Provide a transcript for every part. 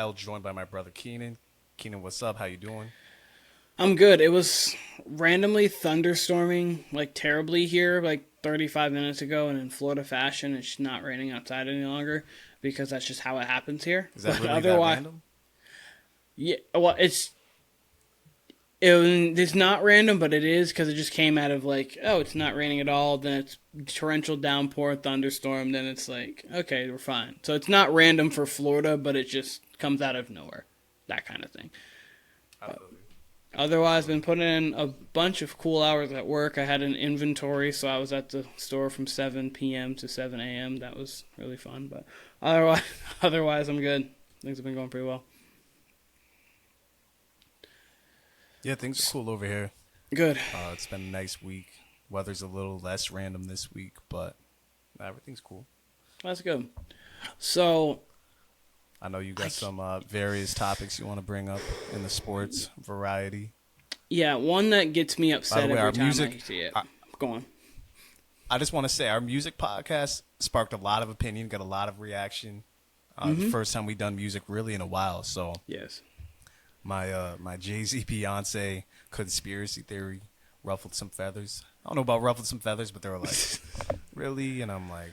Barbershop-style, joined by my brother Keenan. Keenan, what's up? How you doing? I'm good. It was randomly thunderstorming like terribly here like 35 minutes ago, and in Florida fashion, it's not raining outside any longer because that's just how it happens here. Is that But really that otherwise, random? yeah, well, it's not random, but it is because it just came out of like, oh, it's not raining at all. Then it's torrential downpour, thunderstorm. Then it's like, okay, we're fine. So it's not random for Florida, but it just comes out of nowhere, that kind of thing. Otherwise, been putting in a bunch of cool hours at work. I had an inventory, so I was at the store from 7 p.m. to 7 a.m. That was really fun. But otherwise, otherwise, I'm good. Things have been going pretty well. Yeah, things are cool over here. Good. It's been a nice week. Weather's a little less random this week, but everything's cool. That's good. So, I know you got some various topics you want to bring up in the sports variety. yeah, one that gets me By upset the way, every our time music, I see it. Go on. I just want to say our music podcast sparked a lot of opinion, got a lot of reaction. The first time we done music really in a while. So Yes. my Jay-Z Beyonce conspiracy theory ruffled some feathers. I don't know about ruffled some feathers, but they were like, really? And I'm like,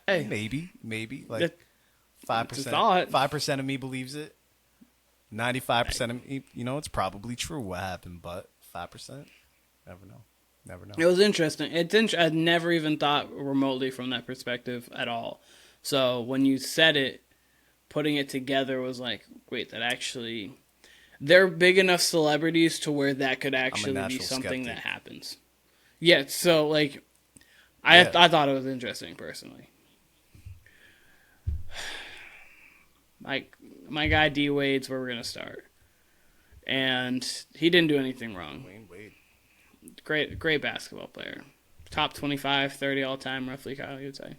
Hey, maybe. Like That- 5%. it's a thought. 5% of me believes it. 95% of me, it's probably true what happened, but 5%, never know. Never know. it was interesting. I'd never even thought remotely from that perspective at all. So when you said it, putting it together was like, wait, that actually, they're big enough celebrities to where that could actually be natural something skeptic. that happens. Yeah, so like, Yeah. I thought it was interesting personally. My guy D Wade's where we're gonna start, and he didn't do anything wrong. Dwyane Wade. Great basketball player, top 25, 30 all time, roughly. Kyle, you'd say,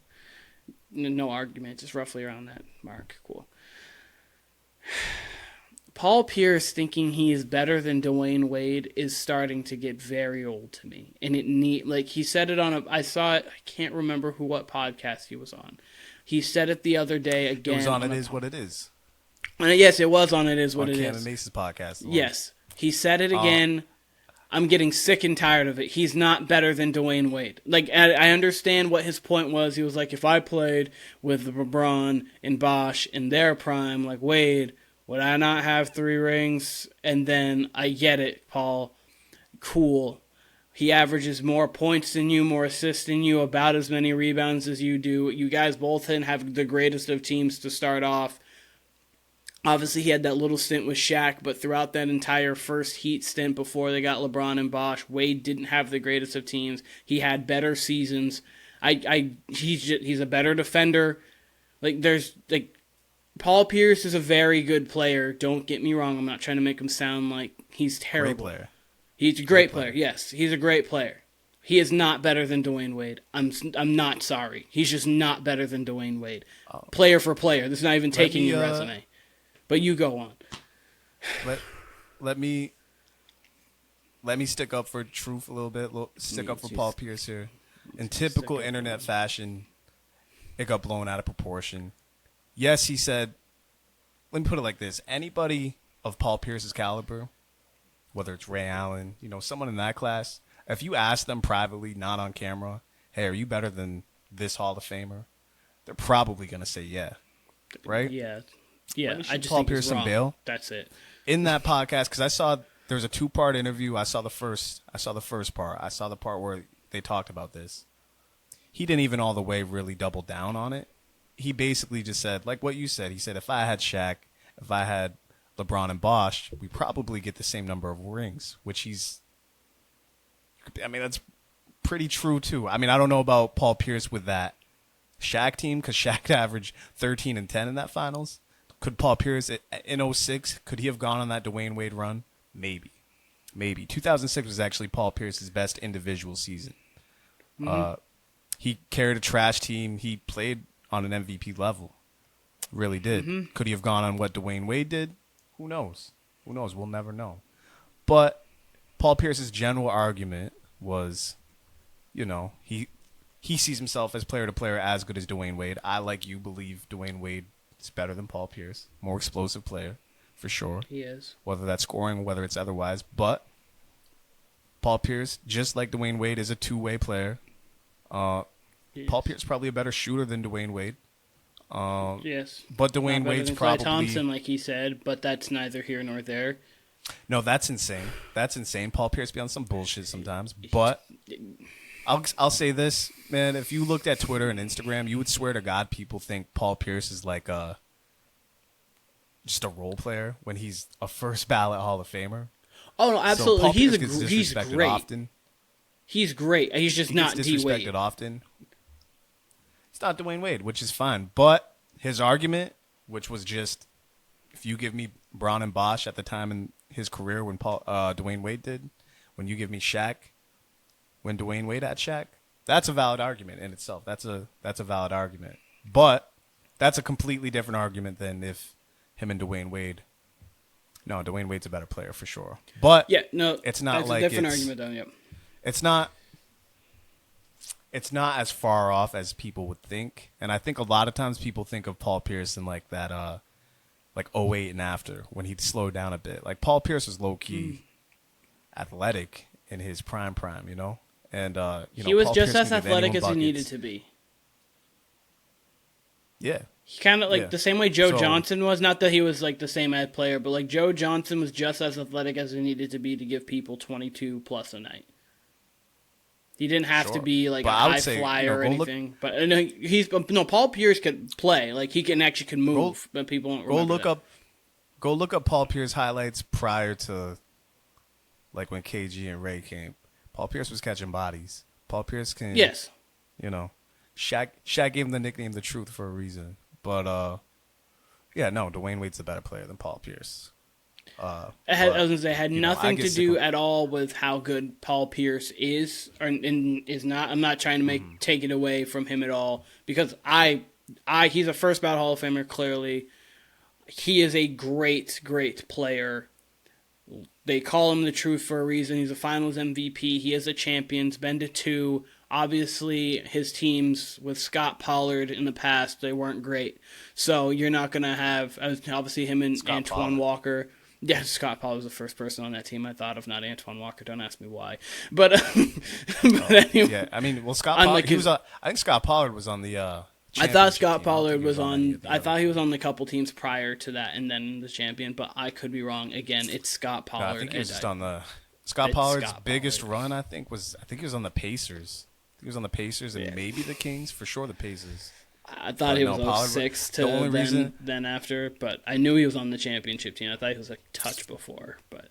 no argument, just roughly around that mark. Cool. Paul Pierce thinking he is better than Dwyane Wade is starting to get very old to me, and like he said it on I saw it. I can't remember what podcast he was on. He said it the other day again. It was on It Is What It Is. Yes, it was on It Is What on It Cam Is. and Mace's podcast. Yes, he said it again. I'm getting sick and tired of it. He's not better than Dwyane Wade. Like, I understand what his point was. He was like, if I played with LeBron and Bosh in their prime, like Wade, would I not have 3 rings? And then I get it, Paul. Cool. He averages more points than you, more assists than you, about as many rebounds as you do. You guys both have the greatest of teams to start off. Obviously, he had that little stint with Shaq, but throughout that entire first Heat stint before they got LeBron and Bosh, Wade didn't have the greatest of teams. He had better seasons. He's a better defender. Paul Pierce is a very good player. Don't get me wrong. I'm not trying to make him sound like he's terrible. Great player. He's a great player. Yes, he's a great player. He is not better than Dwyane Wade. I'm not sorry. He's just not better than Dwyane Wade. Player for player. This is not even taking your resume. But you go on. Let me stick up for truth a little bit. Stick up for Paul Pierce here. In typical internet fashion, it got blown out of proportion. Yes, he said. Let me put it like this: anybody of Paul Pierce's caliber, whether it's Ray Allen, someone in that class, if you ask them privately, not on camera, hey, are you better than this Hall of Famer? They're probably gonna say yeah, right? Yeah. Let me shoot I just Paul think Pierce he's some wrong. bail. That's it. In that podcast, because I saw there's a 2-part interview. I saw the first part. I saw the part where they talked about this. He didn't even all the way really double down on it. He basically just said, like what you said. He said, if I had Shaq, if I had LeBron and Bosh, we probably get the same number of rings, which that's pretty true too. I don't know about Paul Pierce with that Shaq team, because Shaq averaged 13 and 10 in that finals. Could Paul Pierce in 06, could he have gone on that Dwyane Wade run? Maybe. 2006 was actually Paul Pierce's best individual season. He carried a trash team. He played on an MVP level. Really did. Could he have gone on what Dwyane Wade did? Who knows? We'll never know. But Paul Pierce's general argument was, he sees himself as player to player as good as Dwyane Wade. I, like you, believe Dwyane Wade is better than Paul Pierce. More explosive player, for sure. He is. Whether that's scoring, whether it's otherwise. But Paul Pierce, just like Dwyane Wade, is a two-way player. Paul Pierce is probably a better shooter than Dwyane Wade. Yes. But Dwyane Wade's Klay probably... Thompson, like he said, but that's neither here nor there. No, that's insane. That's insane. Paul Pierce be on some bullshit sometimes. But I'll say this, man. If you looked at Twitter and Instagram, you would swear to God people think Paul Pierce is like just a role player when he's a first ballot Hall of Famer. Oh no, absolutely. So Paul he's Pierce gets he's disrespected great. often. He's great. He's just not gets D disrespected Wade. often. It's not Dwyane Wade, which is fine. But his argument, which was just, if you give me Braun and Bosh at the time in his career when Dwyane Wade did, when you give me Shaq, when Dwyane Wade had Shaq, that's a valid argument in itself. That's a valid argument. But that's a completely different argument than if him and Dwyane Wade. No, Dwyane Wade's a better player for sure. But Yeah, no, it's not that's like a different it's, argument, though. Yep. It's not as far off as people would think. And I think a lot of times people think of Paul Pierce in like that like '08 and after, when he'd slowed down a bit. Like Paul Pierce was low key athletic in his prime, you know? And He was Paul just Pierce as can give athletic anyone as he buckets. needed to be. Yeah. He kind of like the same way Joe So- Johnson was. Not that he was like the same ad player, but like Joe Johnson was just as athletic as he needed to be to give people 22 plus a night. He didn't have to Sure. be like But a I would high say, flyer or go look- anything. But no, Paul Pierce could play. Like he can move, but people don't remember Go look up Paul Pierce highlights prior to like when KG and Ray came. Paul Pierce was catching bodies. Paul Pierce can Yes. You know, Shaq gave him the nickname The Truth for a reason. But yeah, no, Dwyane Wade's a better player than Paul Pierce. I was gonna say it had nothing to do at at all with how good Paul Pierce is or is not. I'm not trying to take it away from him at all because he's a first ballot Hall of Famer. Clearly, he is a great player. They call him the Truth for a reason. He's a Finals MVP. He is a champion. He's been to 2. Obviously, his teams with Scott Pollard in the past, they weren't great. So you're not going to have, obviously, him and Scott Antoine Pollard. Walker. Yeah, Scott Pollard was the first person on that team I thought of, not Antoine Walker. Don't ask me why. But, anyway. Yeah, I mean, well, Scott Pollard, I think Scott Pollard was on the I thought Scott championship team. I don't Pollard think he was any on. of the I thought other he was on the couple teams prior to that, and then the champion. But I could be wrong. Again, it's Scott No, Pollard. I think he was and just on the Scott It's Pollard's Scott biggest Pollard. run. I think he was on the Pacers. He was on the Pacers and maybe the Kings, for sure the Pacers. I thought But he no, was Pollard- 06 the to only reason- then after, but I knew he was on the championship team. I thought he was a touch before, but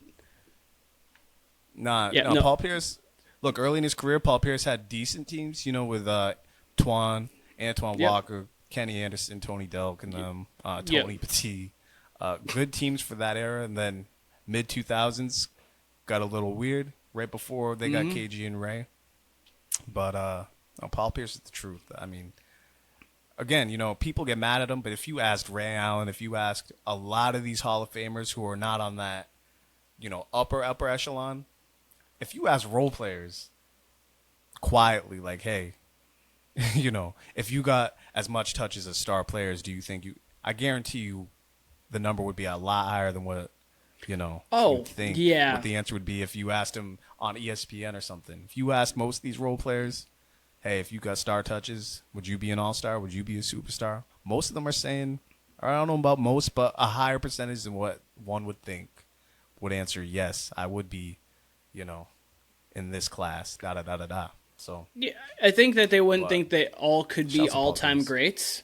Nah, Yeah, no, no. Paul Pierce. Look, early in his career, Paul Pierce had decent teams. You know, with Antoine Yep. Walker, Kenny Anderson, Tony Delk, and Tony Yep. Petit. Good teams for that era, and then mid 2000s got a little weird right before they got KG and Ray. But no, Paul Pierce is the truth. I mean, again, you know, people get mad at him, but if you asked Ray Allen, if you asked a lot of these Hall of Famers who are not on that, you know, upper echelon, if you ask role players quietly, like, hey, you know, if you got as much touches as star players, do you think you? I guarantee you, the number would be a lot higher than what, you know. Oh, you'd think yeah. What the answer would be if you asked him on ESPN or something. If you asked most of these role players, hey, if you got star touches, would you be an all-star? Would you be a superstar? Most of them are saying, or I don't know about most, but a higher percentage than what one would think would answer yes, I would be, you know, in this class, da-da-da-da-da. So, yeah, I think that they wouldn't But- think they all could be Shouts to Paul all-time Pierce. greats,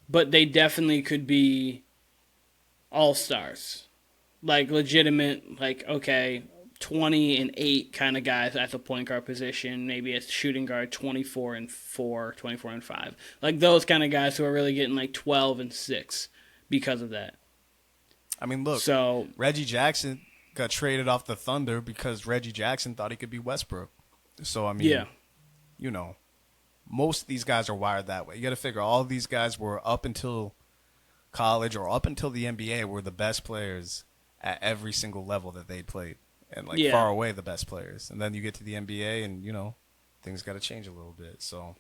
but they definitely could be all-stars. Like, legitimate, like, okay, 20 and 8 kind of guys at the point guard position, maybe at shooting guard 24 and 4, 24 and 5. Like, those kind of guys who are really getting, like, 12 and 6 because of that. I mean, look, So, Reggie Jackson got traded off the Thunder because Reggie Jackson thought he could be Westbrook. So, I mean, yeah. you know, most of these guys are wired that way. You got to figure all of these guys were up until college or up until the NBA were the best players at every single level that they played. And, like, Yeah. far away the best players. And then you get to the NBA and, you know, things got to change a little bit. So,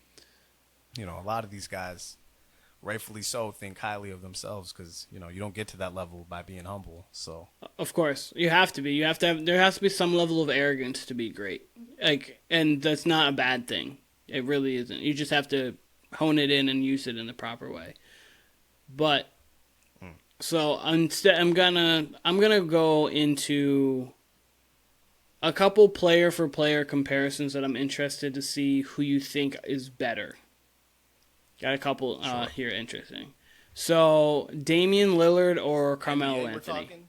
you know, a lot of these guys rightfully so, think highly of themselves because you don't get to that level by being humble. So Of course, you have to be. You have to have. There has to be some level of arrogance to be great. And that's not a bad thing. It really isn't. You just have to hone it in and use it in the proper way. But so instead, I'm gonna go into a couple player for player comparisons that I'm interested to see who you think is better. Got a couple here interesting. So Damian Lillard or Carmelo Anthony?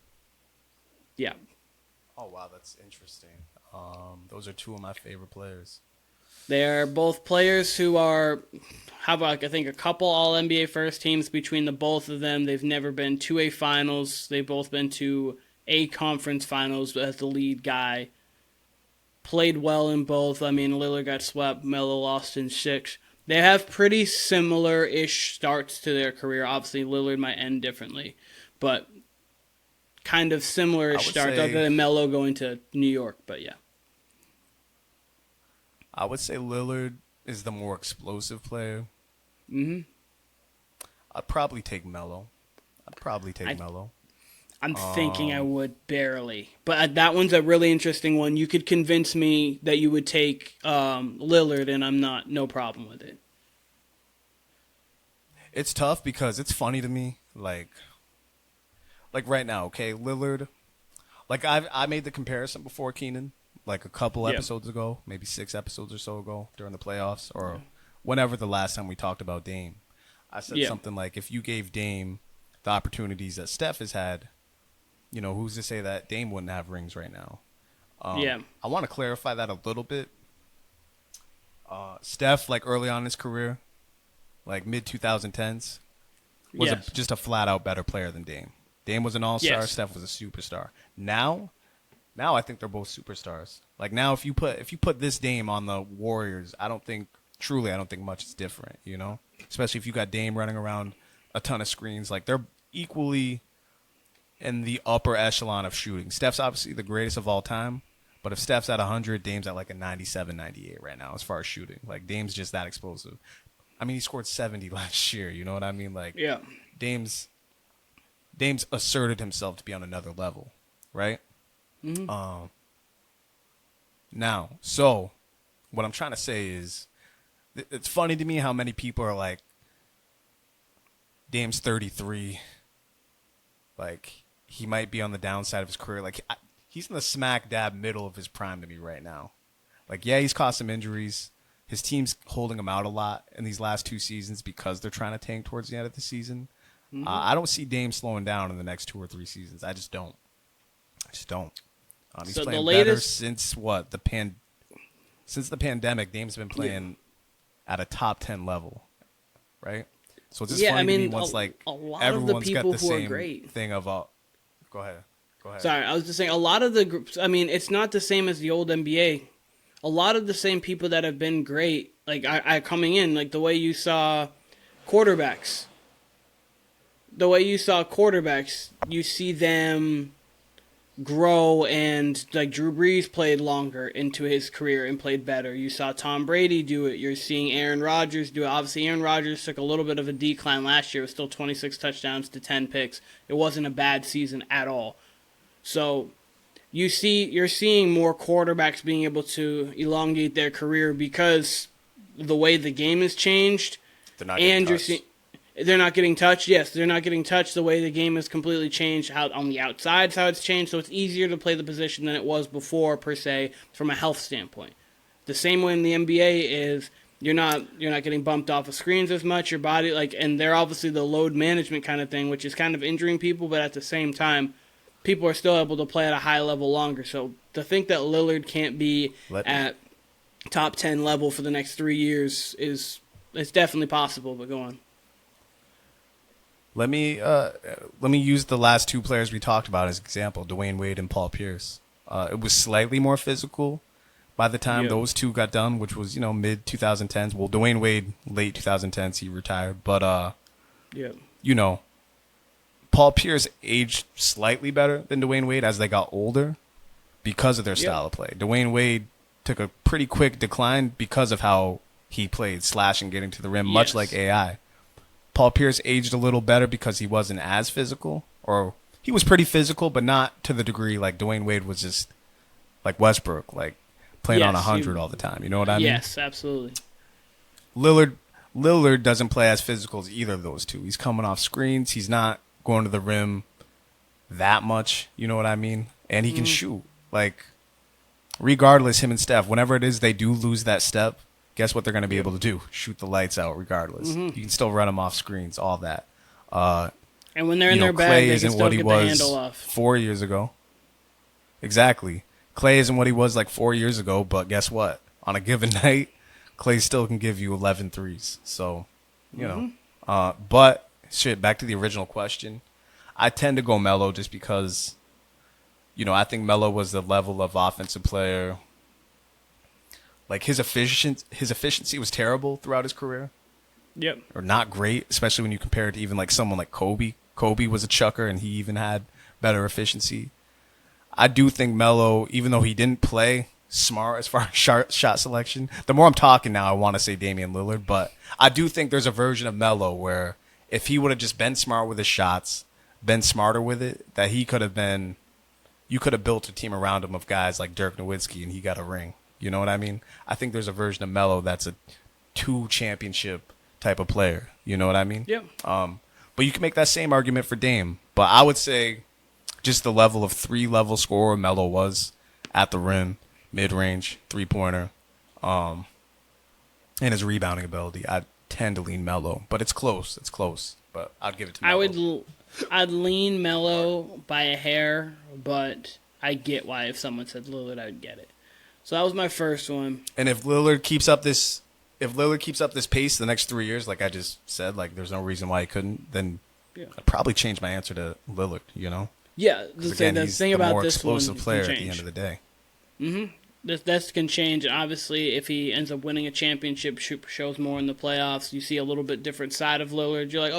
Yeah. Oh wow, that's interesting. Those are two of my favorite players. They are both players who have I think a couple All-NBA first teams between the both of them. They've never been to a finals. They've both been to a conference finals as the lead guy. Played well in both. I mean, Lillard got swept. Melo lost in 6. They have pretty similar-ish starts to their career. Obviously, Lillard might end differently, but kind of similar-ish starts other than Melo going to New York, but yeah. I would say Lillard is the more explosive player. Mm-hmm. I'd probably take Melo. Melo. I'm thinking I would barely. But that one's a really interesting one. You could convince me that you would take Lillard, and I'm no problem with it. It's tough because it's funny to me. Like right now, okay, Lillard. Like I made the comparison before, Keenan, like a couple episodes ago, maybe 6 episodes or so ago during the playoffs or whenever the last time we talked about Dame. I said something like, if you gave Dame the opportunities that Steph has had, who's to say that Dame wouldn't have rings right now? I want to clarify that a little bit. Steph, like early on in his career, like mid-2010s, was just a flat-out better player than Dame. Dame was an all-star. Yes. Steph was a superstar. Now I think they're both superstars. Like now, if you put this Dame on the Warriors, I don't think much is different. Especially if you got Dame running around a ton of screens. Like they're equally in the upper echelon of shooting. Steph's obviously the greatest of all time, but if Steph's at 100, Dame's at like a 97, 98 right now as far as shooting. Like Dame's just that explosive. I mean, he scored 70 last year. You know what I mean? Like Dame's asserted himself to be on another level, right? Mm-hmm. Now, so what I'm trying to say is, it's funny to me how many people are like, Dame's 33, like he might be on the downside of his career. Like he's in the smack dab middle of his prime to me right now. Like he's caused some injuries. His team's holding him out a lot in these last 2 seasons because they're trying to tank towards the end of the season. Mm-hmm. I don't see Dame slowing down in the next 2 or 3 seasons. I just don't. He's so playing better since what? Since the pandemic, Dame's been playing at a top 10 level, right? So it's just funny to me once everyone's got the same thing of go ahead. Sorry, I was just saying a lot of the groups. I mean, it's not the same as the old NBA. A lot of the same people that have been great, like I coming in, like the way you saw quarterbacks. You see them grow, and like Drew Brees played longer into his career and played better. You saw Tom Brady do it. You're seeing Aaron Rodgers do it. Obviously, Aaron Rodgers took a little bit of a decline last year. It was still 26 touchdowns to 10 picks. It wasn't a bad season at all. So you're seeing more quarterbacks being able to elongate their career because the way the game has changed. They're not getting touched. They're not getting touched. Yes, they're not getting touched. The way the game has completely changed. How on the outside, how it's changed. So it's easier to play the position than it was before, per se, from a health standpoint. The same way in the NBA is you're not getting bumped off of screens as much. Your body and they're obviously the load management kind of thing, which is kind of injuring people, but at the same time, people are still able to play at a high level longer. So to think that Lillard can't be at top 10 level for the next 3 years it's definitely possible. But go on. Let me use the last 2 players we talked about as example, Dwyane Wade and Paul Pierce. It was slightly more physical by the time those 2 got done, which was, mid 2010s. Well, Dwyane Wade late 2010s, he retired, but Paul Pierce aged slightly better than Dwyane Wade as they got older because of their style of play. Dwyane Wade took a pretty quick decline because of how he played, slashing, getting to the rim, much like AI. Paul Pierce aged a little better because he wasn't as physical, or he was pretty physical, but not to the degree like Dwyane Wade was just like Westbrook, like playing on 100 all the time. You know what I mean? Yes, absolutely. Lillard doesn't play as physical as either of those two. He's coming off screens. He's not going to the rim that much. You know what I mean? And he can shoot. Like, regardless, him and Steph, whenever it is they do lose that step, guess what they're going to be able to do? Shoot the lights out regardless. You can still run them off screens, all that. And when they're in their bag, Clay they isn't can still what he get the was handle off. 4 years ago. Exactly. Clay isn't what he was like 4 years ago, but guess what? On a given night, Clay still can give you 11 threes. So, you know. But, shit, back to the original question. I tend to go Melo just because, you know, I think Melo was the level of offensive player. Like, his efficiency was terrible throughout his career. Yep. Or not great, especially when you compare it to even like someone like Kobe. Kobe was a chucker, and he even had better efficiency. I do think Melo, even though he didn't play smart as far as shot selection, the more I'm talking now, I want to say Damian Lillard, but I do think there's a version of Melo where if he would have just been smart with his shots, been smarter with it, that he could have been, you could have built a team around him of guys like Dirk Nowitzki, and he got a ring. You know what I mean? I think there's a version of Melo that's a 2 championship type of player. You know what I mean? Yep. But you can make that same argument for Dame. But I would say just the level of 3-level scorer Melo was at the rim, mid-range, three-pointer, and his rebounding ability. I tend to lean Melo, but it's close. It's close. But I'd give it to Melo. I'd lean Melo by a hair, but I get why if someone said Lillard, I would get it. So that was my first one. And if Lillard keeps up this pace the next 3 years, like I just said, like there's no reason why he couldn't, then I'd probably change my answer to Lillard, you know? Yeah, again, the he's thing the about more this explosive one player can at change. the end of the day. This can change. Obviously, if he ends up winning a championship, shows more in the playoffs, you see a little bit different side of Lillard. You're like,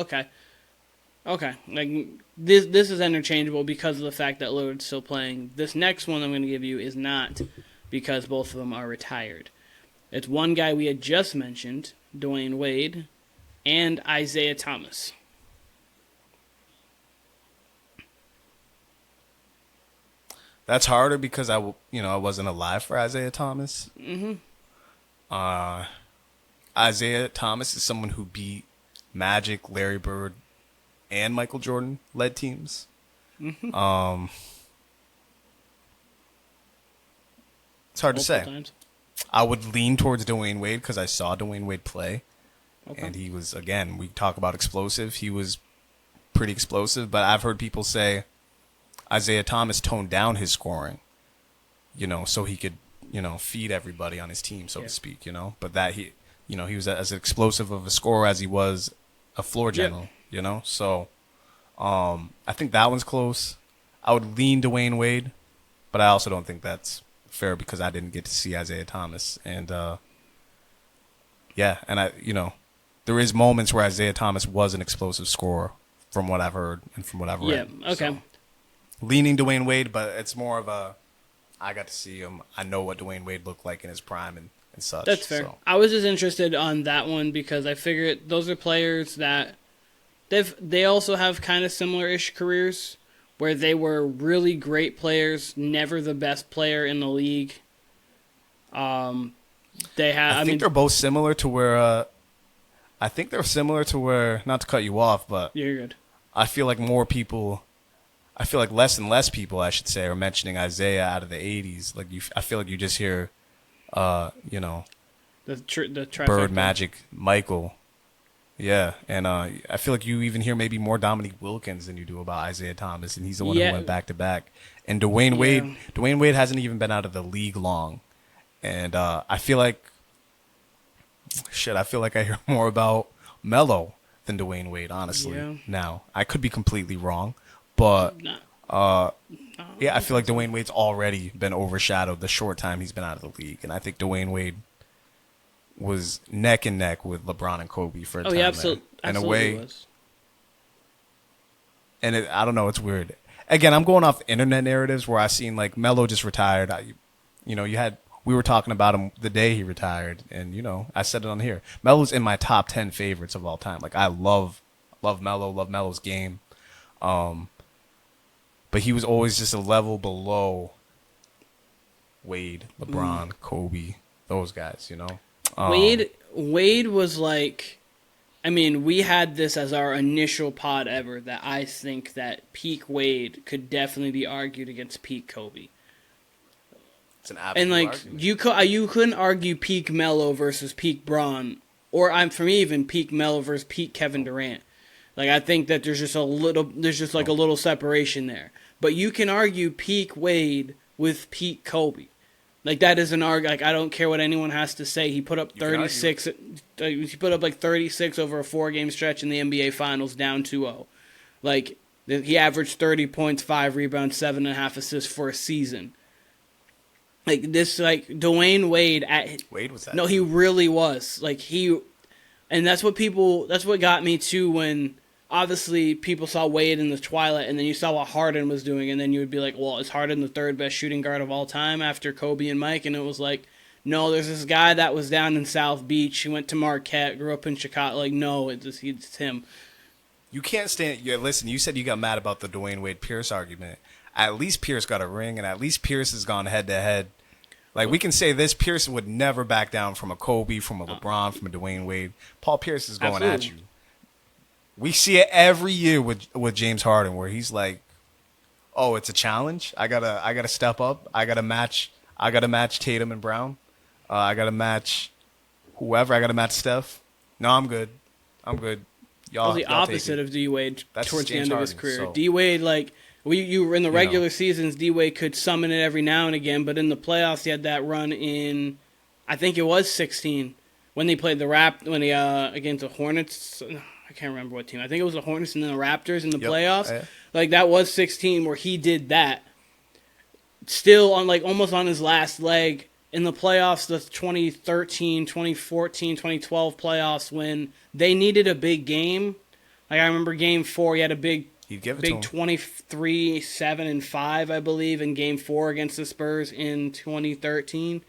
okay, like this is interchangeable because of the fact that Lillard's still playing. This next one I'm going to give you is not because both of them are retired. It's one guy we had just mentioned, Dwyane Wade, and Isaiah Thomas. That's harder because I wasn't alive for Isaiah Thomas. Isaiah Thomas is someone who beat Magic, Larry Bird, and Michael Jordan led teams. It's hard to say. Times. I would lean towards Dwyane Wade because I saw Dwyane Wade play. And he was, again, we talk about explosive. He was pretty explosive, but I've heard people say Isaiah Thomas toned down his scoring, so he could, feed everybody on his team, so to speak, but that he was as explosive of a scorer as he was a floor general, so I think that one's close. I would lean Dwyane Wade, but I also don't think that's fair because I didn't get to see Isaiah Thomas. And, there is moments where Isaiah Thomas was an explosive scorer from what I've heard and from what I've read. Yeah, okay. So, leaning Dwyane Wade, but it's more of I got to see him. I know what Dwyane Wade looked like in his prime and such. That's fair. So. I was just interested on that one because I figured those are players that they also have kind of similar-ish careers where they were really great players, never the best player in the league. I think they're both similar to where not to cut you off, but you're good. I feel like less and less people, I should say, are mentioning Isaiah out of the 80s. Like I feel like you just hear, the Bird, Magic, Michael. Yeah, and I feel like you even hear maybe more Dominique Wilkins than you do about Isaiah Thomas, and he's the one who went back-to-back. And Dwyane Wade hasn't even been out of the league long. And I feel like I hear more about Melo than Dwyane Wade, honestly. Yeah. Now, I could be completely wrong, but I feel like Dwyane Wade's already been overshadowed the short time he's been out of the league, and I think Dwyane Wade was neck and neck with LeBron and Kobe for a time. Absolutely. In a way, was. And I don't know, it's weird. Again, I'm going off internet narratives where I seen like Melo just retired. We were talking about him the day he retired, and I said it on here. Melo's in my top 10 favorites of all time. Like I love love Melo's game. But he was always just a level below Wade, LeBron, Kobe, those guys, you know? Wade was like, I mean, we had this as our initial pod ever, that I think that peak Wade could definitely be argued against peak Kobe. It's an absolute argument. You couldn't argue peak Melo versus peak Bron, or for me even peak Melo versus peak Kevin Durant. Like, I think that there's just a little separation there. But you can argue peak Wade with peak Kobe. Like, that is an argument. Like, I don't care what anyone has to say. He put up 36. He put up like 36 over a 4-game stretch in the NBA Finals, down 2-0. Like, he averaged 30 points, 5 rebounds, 7.5 assists for a season. Like, this, like, Dwyane Wade Wade was that? No, he really was. Like, and that's what got me too, when obviously people saw Wade in the twilight, and then you saw what Harden was doing, and then you would be like, well, is Harden the third best shooting guard of all time after Kobe and Mike? And it was like, no, there's this guy that was down in South Beach. He went to Marquette, grew up in Chicago. Like, no, it's him. You can't stand. Yeah, listen, you said you got mad about the Dwyane Wade Pierce argument. At least Pierce got a ring, and at least Pierce has gone head to head. Like, we can say this, Pierce would never back down from a Kobe, from a LeBron, from a Dwyane Wade. Paul Pierce is going at you. We see it every year with James Harden, where he's like, "Oh, it's a challenge. I gotta step up. I gotta match Tatum and Brown. I gotta match whoever. I gotta match Steph. No, I'm good. Y'all." The opposite of D Wade towards the end of his career. So. D Wade, like, you were in the regular seasons, D Wade could summon it every now and again, but in the playoffs, he had that run in, I think it was 16, when they played against the Hornets. I can't remember what team. I think it was the Hornets and then the Raptors in the playoffs. Yeah. Like, that was 16 where he did that. Still on, like, almost on his last leg in the playoffs, the 2013, 2014, 2012 playoffs, when they needed a big game. Like, I remember Game 4, he had a big 23, 7, and 5, I believe, in Game 4 against the Spurs in 2013.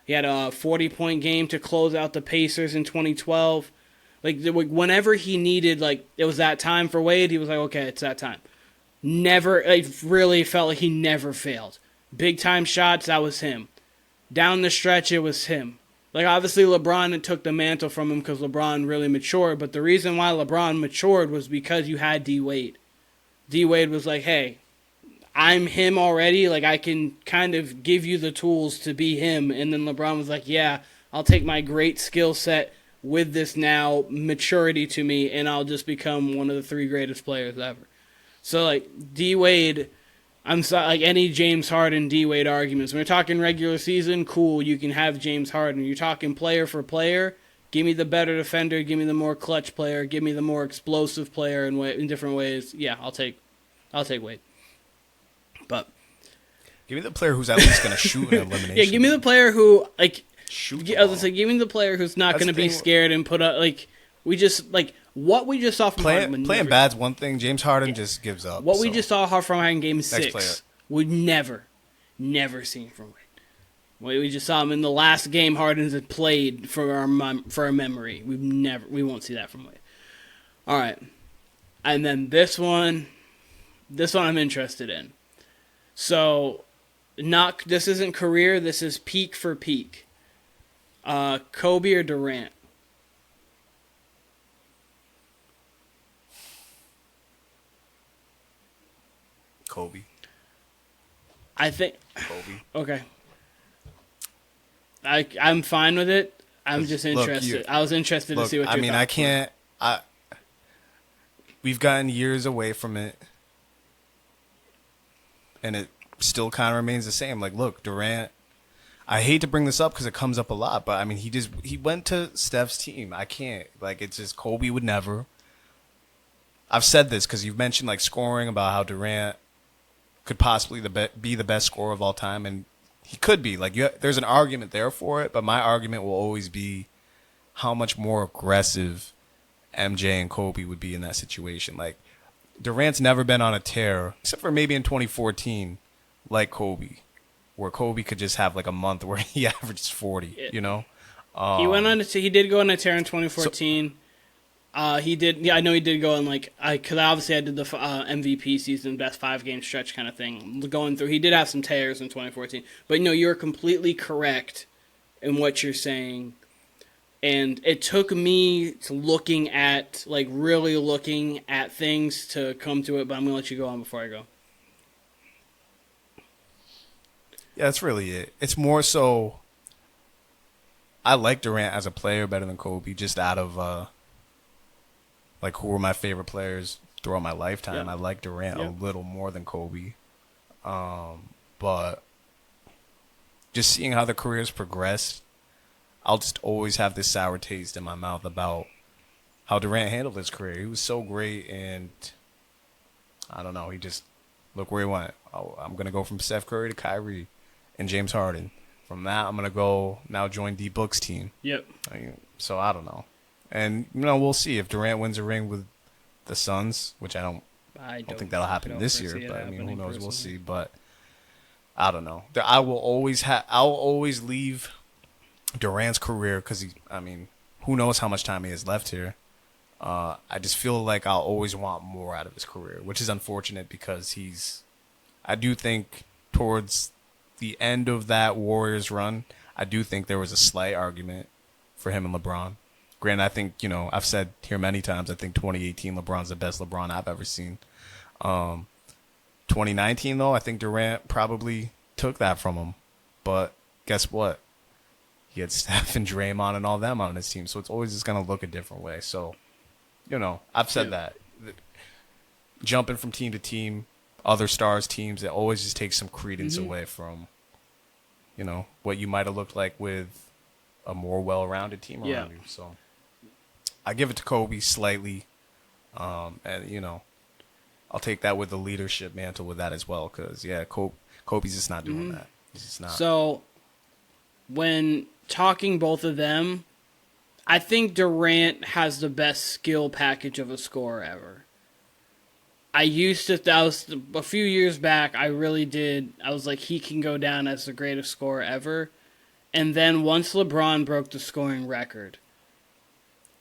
He had a 40-point game to close out the Pacers in 2012. Like, whenever he needed, like, it was that time for Wade, he was like, okay, it's that time. Never, it really felt like he never failed. Big-time shots, that was him. Down the stretch, it was him. Like, obviously, LeBron took the mantle from him because LeBron really matured, but the reason why LeBron matured was because you had D. Wade. D. Wade was like, hey, I'm him already, like, I can kind of give you the tools to be him, and then LeBron was like, yeah, I'll take my great skill set with this now maturity to me, and I'll just become one of the 3 greatest players ever. So, like, D. Wade, I'm sorry, like, any James Harden, D. Wade arguments. When we're talking regular season, cool, you can have James Harden. You're talking player for player, give me the better defender, give me the more clutch player, give me the more explosive player in different ways. Yeah, I'll take Wade. But give me the player who's at least going to shoot an elimination. Yeah, give me the player who, like, shoot. I was gonna say, give me the player who's not going to be scared and put up, like, what we just saw from Harden. Playing bad's one thing. James Harden just gives up. What we just saw from Harden in Game 6, we'd never seen from Wade. We just saw him in the last game Harden had played for our memory. We won't see that from Wade. All right, and then this one I'm interested in. So, this isn't career. This is peak for peak. Kobe or Durant? Kobe. I think Kobe. Okay. I'm fine with it. I'm just interested. I was interested to see what you thought. We've gotten years away from it, and it still kind of remains the same. Like, look, Durant, I hate to bring this up because it comes up a lot, but I mean, he went to Steph's team. I can't. Like, it's just Kobe would never. I've said this because you've mentioned, like, scoring, about how Durant could possibly be the best scorer of all time, and he could be. Like, there's an argument there for it, but my argument will always be how much more aggressive MJ and Kobe would be in that situation. Like, Durant's never been on a tear, except for maybe in 2014, like Kobe, where Kobe could just have like a month where he averages 40, you know? He did go on a tear in 2014. He did. Yeah, I know he did go in because obviously I did the MVP season, best 5-game stretch kind of thing. Going through, he did have some tears in 2014, but you're completely correct in what you're saying. And it took me to really looking at things to come to it. But I'm gonna let you go on before I go. Yeah, that's really it. It's more so. I like Durant as a player better than Kobe, just out of who were my favorite players throughout my lifetime. Yeah. I like Durant a little more than Kobe. But just seeing how the careers progressed, I'll just always have this sour taste in my mouth about how Durant handled his career. He was so great, and I don't know. He just look where he went. I'm gonna go from Steph Curry to Kyrie and James Harden. From that, I'm gonna go now join D Book's team. Yep. So I don't know, and we'll see if Durant wins a ring with the Suns, which I don't think that'll happen this year. But who knows? Personally. We'll see. But I don't know. I'll always leave Durant's career because who knows how much time he has left here. I just feel like I'll always want more out of his career, which is unfortunate because I do think towards the end of that Warriors run, I do think there was a slight argument for him and LeBron. Granted, I think, I've said here many times, I think 2018 LeBron's the best LeBron I've ever seen. 2019, though, I think Durant probably took that from him. But guess what? He had Steph and Draymond and all them on his team, so it's always just going to look a different way. So, I've said that. Jumping from team to team, other stars' teams, it always just takes some credence away from, what you might have looked like with a more well-rounded team around you. So I give it to Kobe slightly, and I'll take that with the leadership mantle with that as well, because Kobe's just not doing that. He's just not. So when talking both of them, I think Durant has the best skill package of a scorer ever. That was a few years back, I really did. I was like, he can go down as the greatest scorer ever. And then once LeBron broke the scoring record,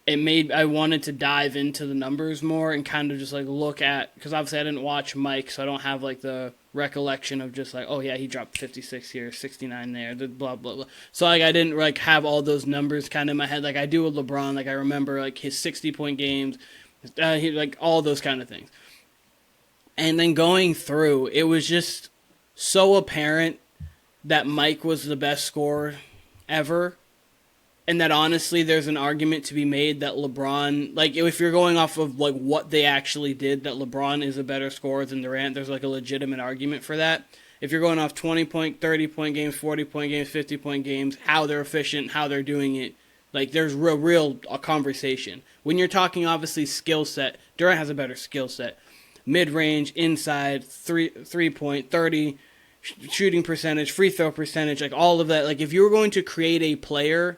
I wanted to dive into the numbers more and kind of just look at, because obviously I didn't watch Mike, so I don't have the recollection of just oh yeah, he dropped 56 here, 69 there, blah blah blah. So I didn't have all those numbers kind of in my head like I do with LeBron. I remember his 60-point games, all those kind of things. And then going through, it was just so apparent that Mike was the best scorer ever. And that honestly, there's an argument to be made that LeBron, if you're going off of what they actually did, that LeBron is a better scorer than Durant, there's a legitimate argument for that. If you're going off 20-point, 30-point games, 40-point games, 50-point games, how they're efficient, how they're doing it, there's a conversation. When you're talking obviously skill set, Durant has a better skill set. Mid-range, inside, three-point, 30, shooting percentage, free throw percentage, all of that. If you were going to create a player,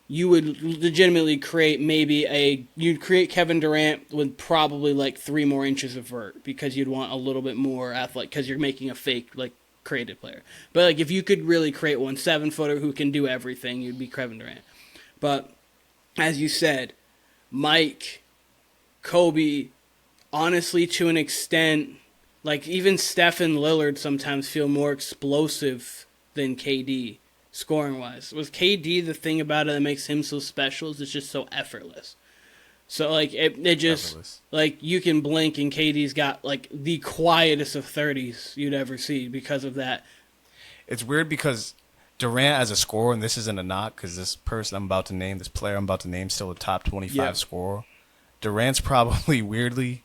you would legitimately create you'd create Kevin Durant with probably 3 more inches of vert because you'd want a little bit more athletic because you're making a fake created player. But if you could really create one 7-footer who can do everything, you'd be Kevin Durant. But as you said, Mike, Kobe, honestly, to an extent, even Steph and Lillard sometimes feel more explosive than KD, scoring-wise. Was KD the thing about it that makes him so special? Is it's just so effortless. So, it just, effortless. You can blink and KD's got, the quietest of 30s you'd ever see because of that. It's weird because Durant as a scorer, and this isn't a knock because this player I'm about to name, still a top 25 scorer. Durant's probably weirdly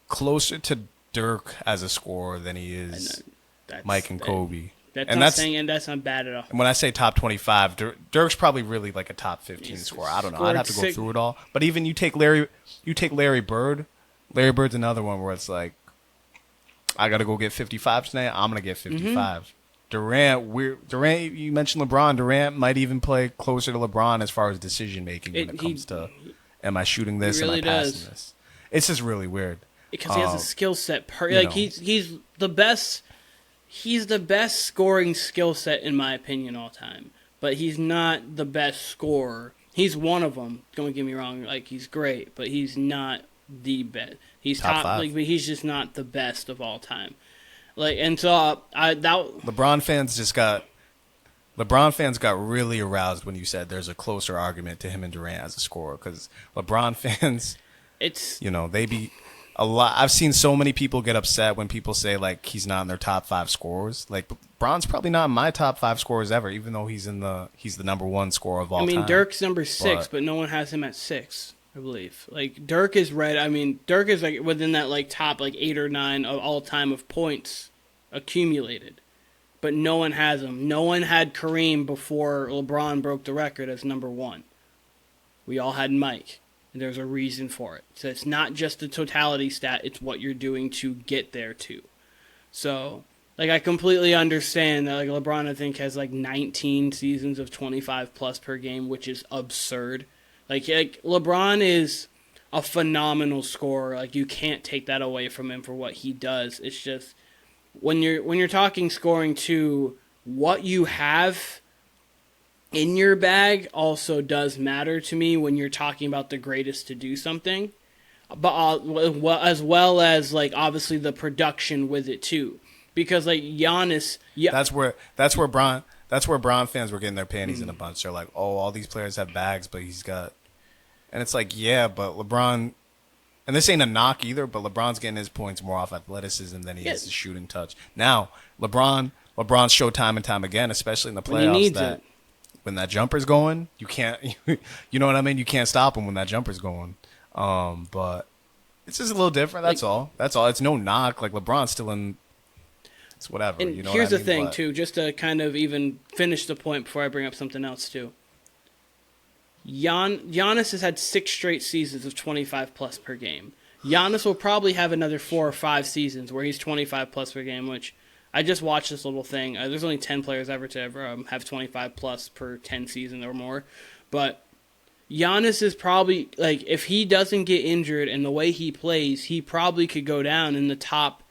closer to Dirk as a scorer than he is Mike and Kobe. That's not bad at all. And when I say top 25, Dirk's probably really a top 15 scorer. I don't know. I'd have to go through it all. But even you take Larry Bird. Larry Bird's another one where it's I got to go get 55 tonight. I'm going to get 55. Durant, you mentioned LeBron. Durant might even play closer to LeBron as far as decision making when it comes to, am I shooting this? Really am I passing this? It's just really weird. Because he has a skill set. He's the best. He's the best scoring skill set in my opinion all time. But he's not the best scorer. He's one of them. Don't get me wrong. Like, he's great, but he's not the best. He's Top top, five. like, but he's just not the best of all time. Like, and so LeBron fans got really aroused when you said there's a closer argument to him and Durant as a scorer, because LeBron fans, it's they be a lot. I've seen so many people get upset when people say like he's not in their top 5 scorers. Like, LeBron's probably not in my top 5 scorers ever, even though he's the number 1 scorer of all time. Dirk's number 6, but no one has him at 6. I believe. Like, Dirk is right. I mean, Dirk is like within that like top like 8 or 9 of all time of points accumulated. But no one has him. No one had Kareem before LeBron broke the record as number 1. We all had Mike. And there's a reason for it. So it's not just the totality stat, it's what you're doing to get there too. So, like, I completely understand that like LeBron, I think, has like 19 seasons of 25 plus per game, which is absurd. Like LeBron is a phenomenal scorer. Like, you can't take that away from him for what he does. It's just when you're talking scoring too, what you have in your bag also does matter to me when you're talking about the greatest to do something. But as well as like obviously the production with it too, because like Giannis, that's where Bron fans were getting their panties in a bunch. They're like, oh, all these players have bags, but he's got, and it's like, yeah, but LeBron, and this ain't a knock either, but LeBron's getting his points more off athleticism than he is his shooting touch. Now, LeBron's showed time and time again, especially in the playoffs, that when that jumper's going, you can't, you know what I mean? You can't stop him when that jumper's going. But it's just a little different. That's all. It's no knock. Like, LeBron's still in. It's whatever. And you know here's what I the mean? thing, But too, just to kind of even finish the point before I bring up something else, too. Giannis has had 6 straight seasons of 25 plus per game. Giannis will probably have another 4 or 5 seasons where he's 25 plus per game, which I just watched this little thing. There's only 10 players ever to have 25 plus per 10 seasons or more. But Giannis is probably, like, if he doesn't get injured and the way he plays, he probably could go down in the top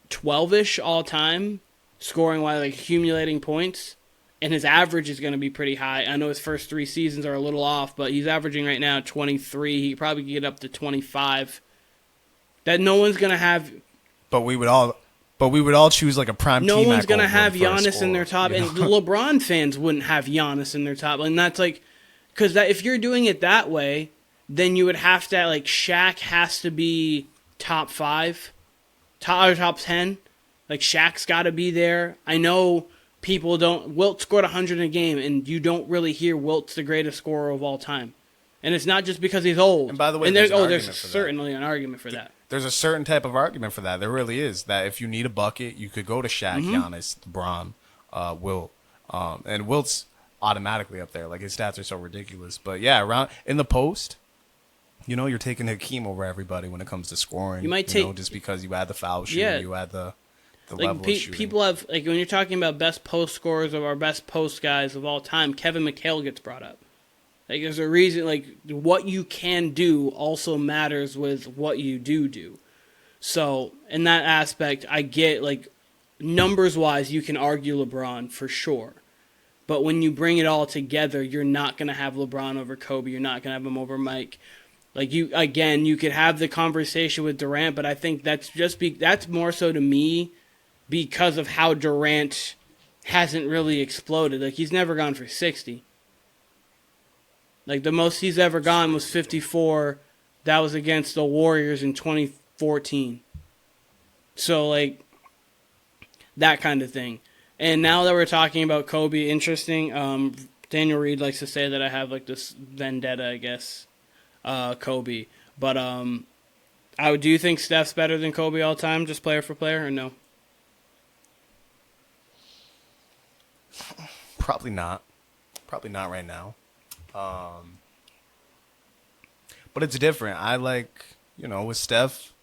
12-ish all time, scoring while like accumulating points, and his average is going to be pretty high. I know his first 3 seasons are a little off, but he's averaging right now 23. He probably could get up to 25. That no one's going to have. But we would all choose like a prime. No one's going to have Giannis in their top, and the LeBron fans wouldn't have Giannis in their top, and that's like, because if you're doing it that way, then you would have to like Shaq has to be top 5. Top 10, like Shaq's got to be there. I know people don't. Wilt scored 100 in a game, and you don't really hear Wilt's the greatest scorer of all time. And it's not just because he's old. And by the way, there's certainly an argument for that. There's a certain type of argument for that. There really is. That if you need a bucket, you could go to Shaq, Giannis, LeBron, Wilt, and Wilt's automatically up there. Like, his stats are so ridiculous. But yeah, around in the post. You're taking Hakeem over everybody when it comes to scoring. You might take just because you add the foul shooting, you add the like level of shooting. People have, like, when you're talking about best post scorers of our best post guys of all time, Kevin McHale gets brought up. Like, there's a reason. Like, what you can do also matters with what you do. So in that aspect, I get, like, numbers wise, you can argue LeBron for sure. But when you bring it all together, you're not going to have LeBron over Kobe. You're not going to have him over Mike. Like, you could have the conversation with Durant, but I think that's more so to me because of how Durant hasn't really exploded. Like, he's never gone for 60. Like, the most he's ever gone was 54. That was against the Warriors in 2014. So, like, that kind of thing. And now that we're talking about Kobe, interesting. Daniel Reed likes to say that I have, like, this vendetta, I guess. Kobe, but do you think Steph's better than Kobe all time, just player for player, or no? Probably not right now. But it's different. I like, with Steph,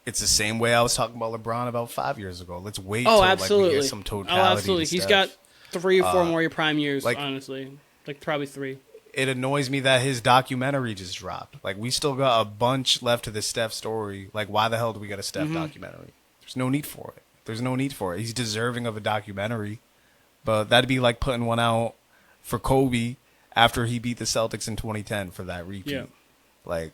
it's the same way I was talking about LeBron about 5 years ago. Let's wait till absolutely. Like, we get some totality. Oh, absolutely. He's got 3 or 4 more prime years, like, honestly. Like, probably 3. It annoys me that his documentary just dropped. Like, we still got a bunch left to the Steph story. Like, why the hell do we get a Steph documentary? There's no need for it. He's deserving of a documentary. But that'd be like putting one out for Kobe after he beat the Celtics in 2010 for that repeat. Yeah. Like,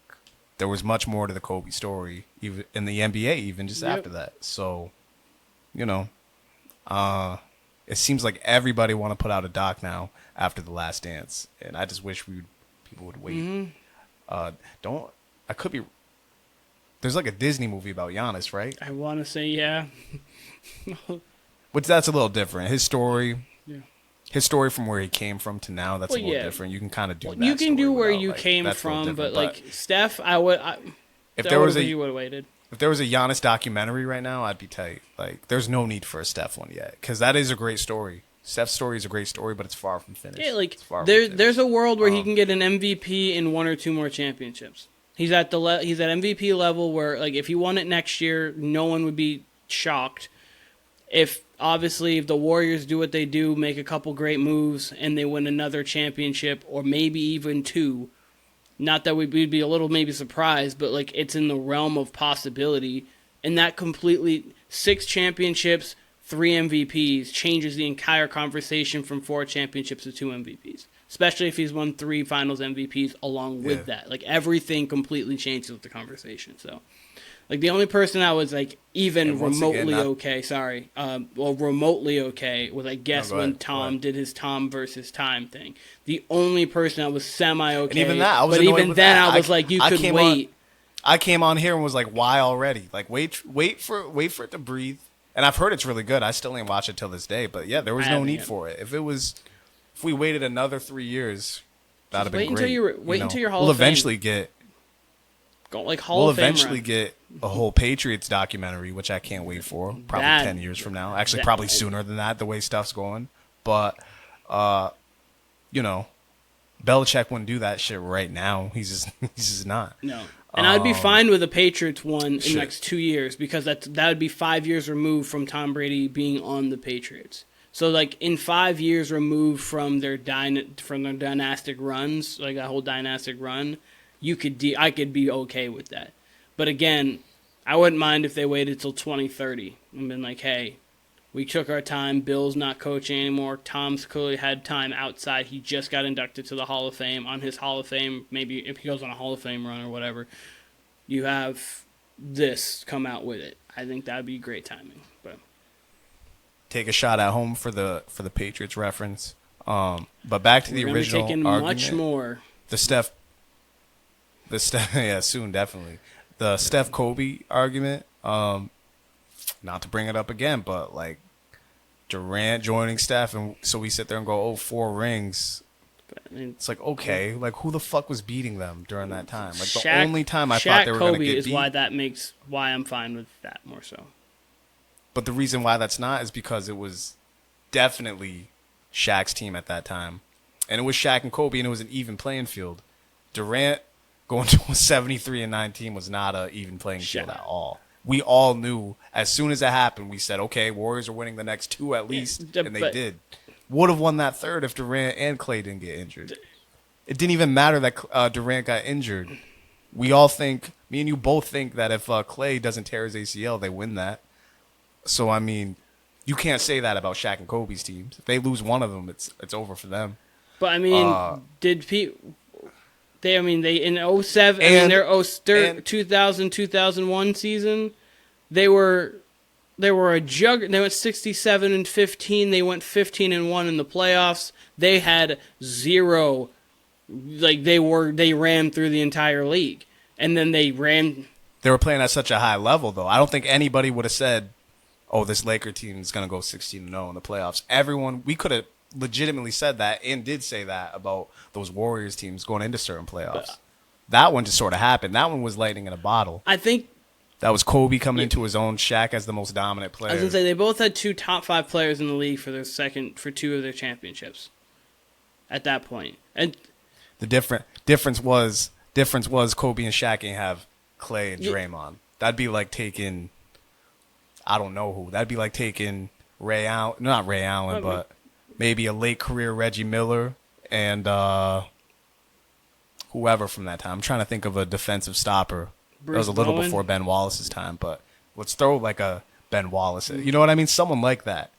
there was much more to the Kobe story, even in the NBA, even just after that. So, you know, it seems like everybody want to put out a doc now after The Last Dance, and I just wish people would wait. Mm-hmm. I could be. There's like a Disney movie about Giannis, right? I want to say yeah. Which that's a little different. His story. Yeah. His story from where he came from to now, that's a little different. You can kind of do that. You can do where you like, came from, but like Steph, if there was you would have waited. If there was a Giannis documentary right now, I'd be tight. Like, there's no need for a Steph one yet, because that is a great story. Steph's story is a great story, but it's far from finished. Yeah, like there's a world where he can get an MVP in 1 or 2 more championships. He's at he's at MVP level where, like, if he won it next year, no one would be shocked. If the Warriors do what they do, make a couple great moves, and they win another championship, or maybe even 2, not that we'd be a little maybe surprised, but like it's in the realm of possibility, and that completely 6 championships, 3 MVPs changes the entire conversation from 4 championships to 2 MVPs. Especially if he's won 3 Finals MVPs along with that. Like, everything completely changes with the conversation. So, like, the only person I was, like, even remotely okay was, I guess, when Tom did his Tom versus Time thing. The only person I was semi-okay. And even that, I was but even then, that. I was like, you could wait. I came on here and was like, why already? Like, wait for it to breathe. And I've heard it's really good. I still ain't watched it till this day. But, yeah, there was no need for it. If we waited another 3 years, that'd have been great. Wait until you're Hall of Fame. We'll eventually get a whole Patriots documentary, which I can't wait for. Probably 10 years from now. Actually, probably sooner than that, the way stuff's going. But, you know, Belichick wouldn't do that shit right now. He's just not. No. And I'd be fine with a Patriots one in the next 2 years, because that would be 5 years removed from Tom Brady being on the Patriots. So, like, in 5 years removed from their dynastic runs, like that whole dynastic run, I could be okay with that. But again, I wouldn't mind if they waited till 2030 and been like, hey, we took our time. Bill's not coaching anymore. Tom's clearly had time outside. He just got inducted to the Hall of Fame. On his Hall of Fame, maybe if he goes on a Hall of Fame run or whatever, you have this come out with it. I think that would be great timing. But take a shot at home for the Patriots reference. But back to the original argument. Much more. The Steph, yeah, soon, definitely. The Steph Kobe argument, not to bring it up again, but like Durant joining Steph, and so we sit there and go, 4 rings. It's like, okay, like who the fuck was beating them during that time? Like the only time I thought they were going to get beat. Kobe is why I'm fine with that more so. But the reason why that's not is because it was definitely Shaq's team at that time. And it was Shaq and Kobe, and it was an even playing field. Durant going to a 73-9 team was not an even playing field at all. We all knew as soon as it happened, we said, okay, Warriors are winning the next 2 at least, and they did. Would have won that 3rd if Durant and Clay didn't get injured. It didn't even matter that Durant got injured. We all think, me and you both think that if Clay doesn't tear his ACL, they win that. So, I mean, you can't say that about Shaq and Kobe's teams. If they lose one of them, it's over for them. But, I mean, they in 07, their 2000, 2001 season, they were a juggernaut. They went 67-15. They went 15-1 in the playoffs. They had 0, like they ran through the entire league, and then they were playing at such a high level, though. I don't think anybody would have said, "Oh, this Laker team is going to go 16-0 in the playoffs." We could have legitimately said that and did say that about those Warriors teams going into certain playoffs. That one just sort of happened. That one was lightning in a bottle. I think that was Kobe coming into his own, Shaq as the most dominant player. I was going to say, they both had 2 top 5 players in the league for 2 of their championships at that point. And the difference was Kobe and Shaq ain't have Clay and Draymond. That'd be like taking, I don't know who. That'd be like taking not Ray Allen, but maybe a late career Reggie Miller and whoever from that time. I'm trying to think of a defensive stopper. That was a little before Ben Wallace's time, but let's throw like a Ben Wallace. You know what I mean? Someone like that.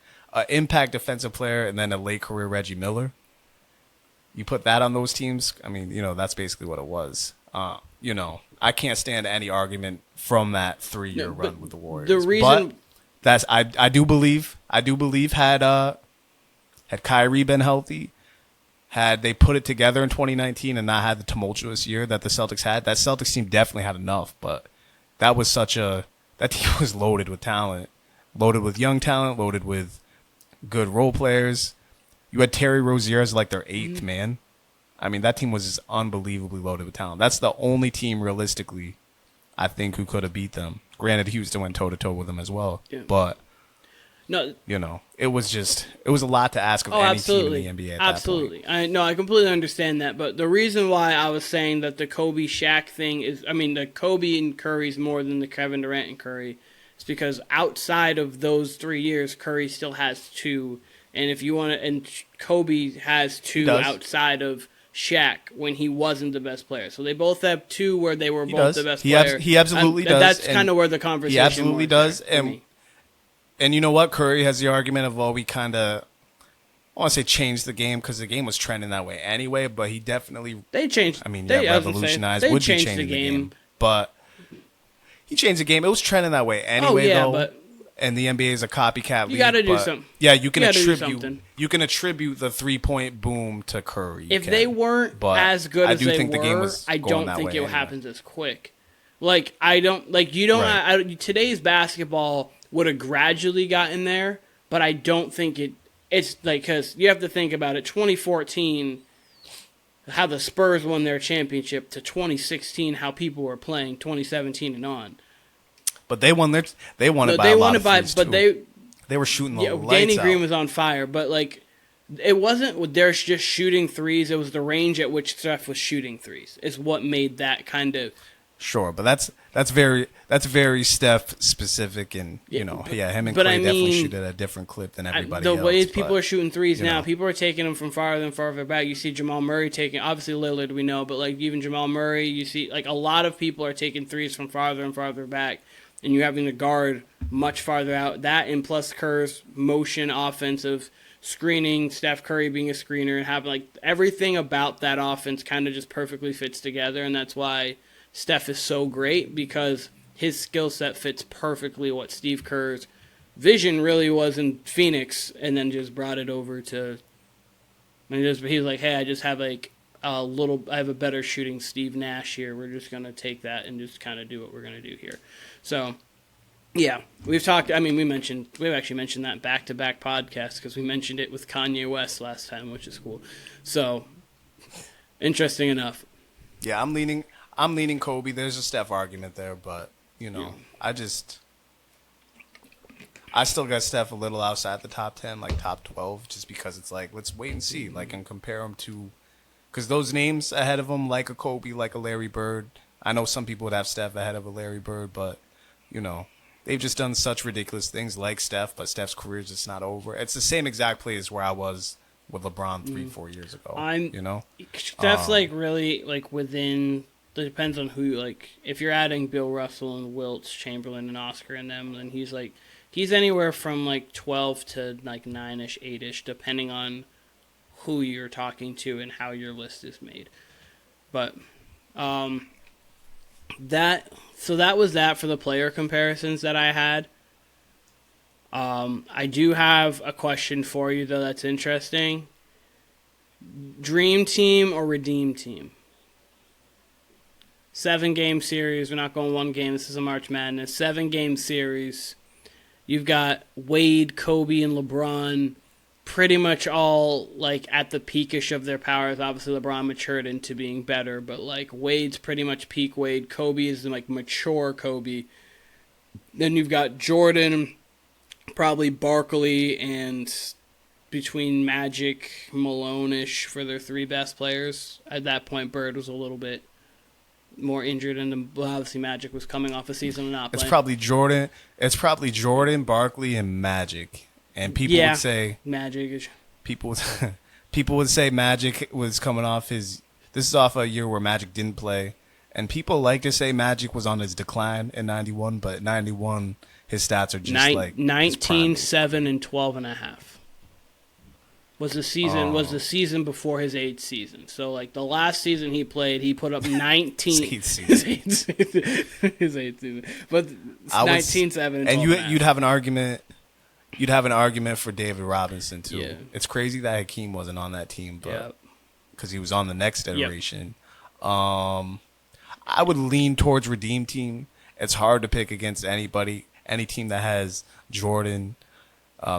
Impact defensive player and then a late career Reggie Miller. You put that on those teams. I mean, that's basically what it was. I can't stand any argument from that 3-year run with the Warriors. The reason, but I do believe had Kyrie been healthy, had they put it together in 2019 and not had the tumultuous year that the Celtics had, that Celtics team definitely had enough. But that team was loaded with talent, loaded with young talent, loaded with good role players. You had Terry Rozier as like their 8th man. I mean, that team was just unbelievably loaded with talent. That's the only team realistically, I think, who could have beat them. Granted, Houston went toe-to-toe with them as well. Yeah. But, no, it was a lot to ask of any team in the NBA at that point. I completely understand that. But the reason why I was saying that the Kobe Shaq thing is, the Kobe and Curry's more than the Kevin Durant and Curry, is because outside of those 3 years, Curry still has 2. And if you want to, and Kobe has 2 outside of Shaq when he wasn't the best player. So they both have 2 where they were both the best player. He absolutely does. That's kind of where the conversation. He absolutely does. And you know what? Curry has the argument of, we kind of, I want to say changed the game because the game was trending that way anyway. But he definitely changed. Revolutionized. Would be changing the game, but he changed the game. It was trending that way anyway, though. But and the NBA is a copycat league. You got to do something. Yeah, you can attribute the 3-point boom to Curry. If they weren't as good as they were, I don't think it anyway. happens as quick. Today's basketball would have gradually gotten there, but I don't think it's like, because you have to think about it. 2014, how the Spurs won their championship, to 2016, how people were playing 2017 and on. But they won it by a lot of threes, too. They were shooting the lights Danny Green out. was on fire, but it wasn't there's just shooting threes. It was the range at which Steph was shooting threes is what made that kind of. Sure, but that's very Steph specific, and him and Clay definitely shoot at a different clip than everybody else. The ways people are shooting threes now, people are taking them from farther and farther back. You see Jamal Murray taking, obviously Lillard we know, but even Jamal Murray, you see a lot of people are taking threes from farther and farther back. And you're having to guard much farther out. That, and plus Kerr's motion offensive screening, Steph Curry being a screener, and having everything about that offense kind of just perfectly fits together. And that's why Steph is so great, because his skill set fits perfectly what Steve Kerr's vision really was in Phoenix, and then just brought it over to. He's like, hey, I just have I have a better shooting Steve Nash here. We're just gonna take that and just kind of do what we're gonna do here. So, yeah, we've actually mentioned that back-to-back podcasts, because we mentioned it with Kanye West last time, which is cool. So, interesting enough. Yeah, I'm leaning Kobe. There's a Steph argument there, but I still got Steph a little outside the top 10, top 12, just because it's let's wait and see, and compare them to, because those names ahead of them, like a Kobe, like a Larry Bird. I know some people would have Steph ahead of a Larry Bird, but they've just done such ridiculous things like Steph, but Steph's career is just not over. It's the same exact place where I was with LeBron 3-4 years ago. Steph's really within. It depends on who. If you're adding Bill Russell and Wilt Chamberlain and Oscar and them, then he's anywhere from 12 to 9ish, 8ish, depending on who you're talking to and how your list is made. But that was that for the player comparisons that I had. I do have a question for you, though, that's interesting. Dream team or redeem team? 7-game series. We're not going one game. This is a March Madness. 7-game series. You've got Wade, Kobe, and LeBron pretty much all at the peakish of their powers. Obviously, LeBron matured into being better, but Wade's pretty much peak Wade. Kobe is mature Kobe. Then you've got Jordan, probably Barkley, and between Magic, Malone-ish for their 3 best players. At that point, Bird was a little bit more injured, and obviously Magic was coming off a season of not playing. It's probably Jordan, Barkley, and Magic. And people would say Magic. People would say Magic was coming off his. This is off a year where Magic didn't play, and people like to say Magic was on his decline in '91. But '91, his stats are just 19, 7, and 12.5. was the season before his 8th season. So like the last season he played, he put up 19. His 8th season, but 19-7. And you'd have an argument. You'd have an argument for David Robinson too. Yeah. It's crazy that Hakeem wasn't on that team, but because he was on the next iteration. I would lean towards Redeem Team. It's hard to pick against any team that has Jordan,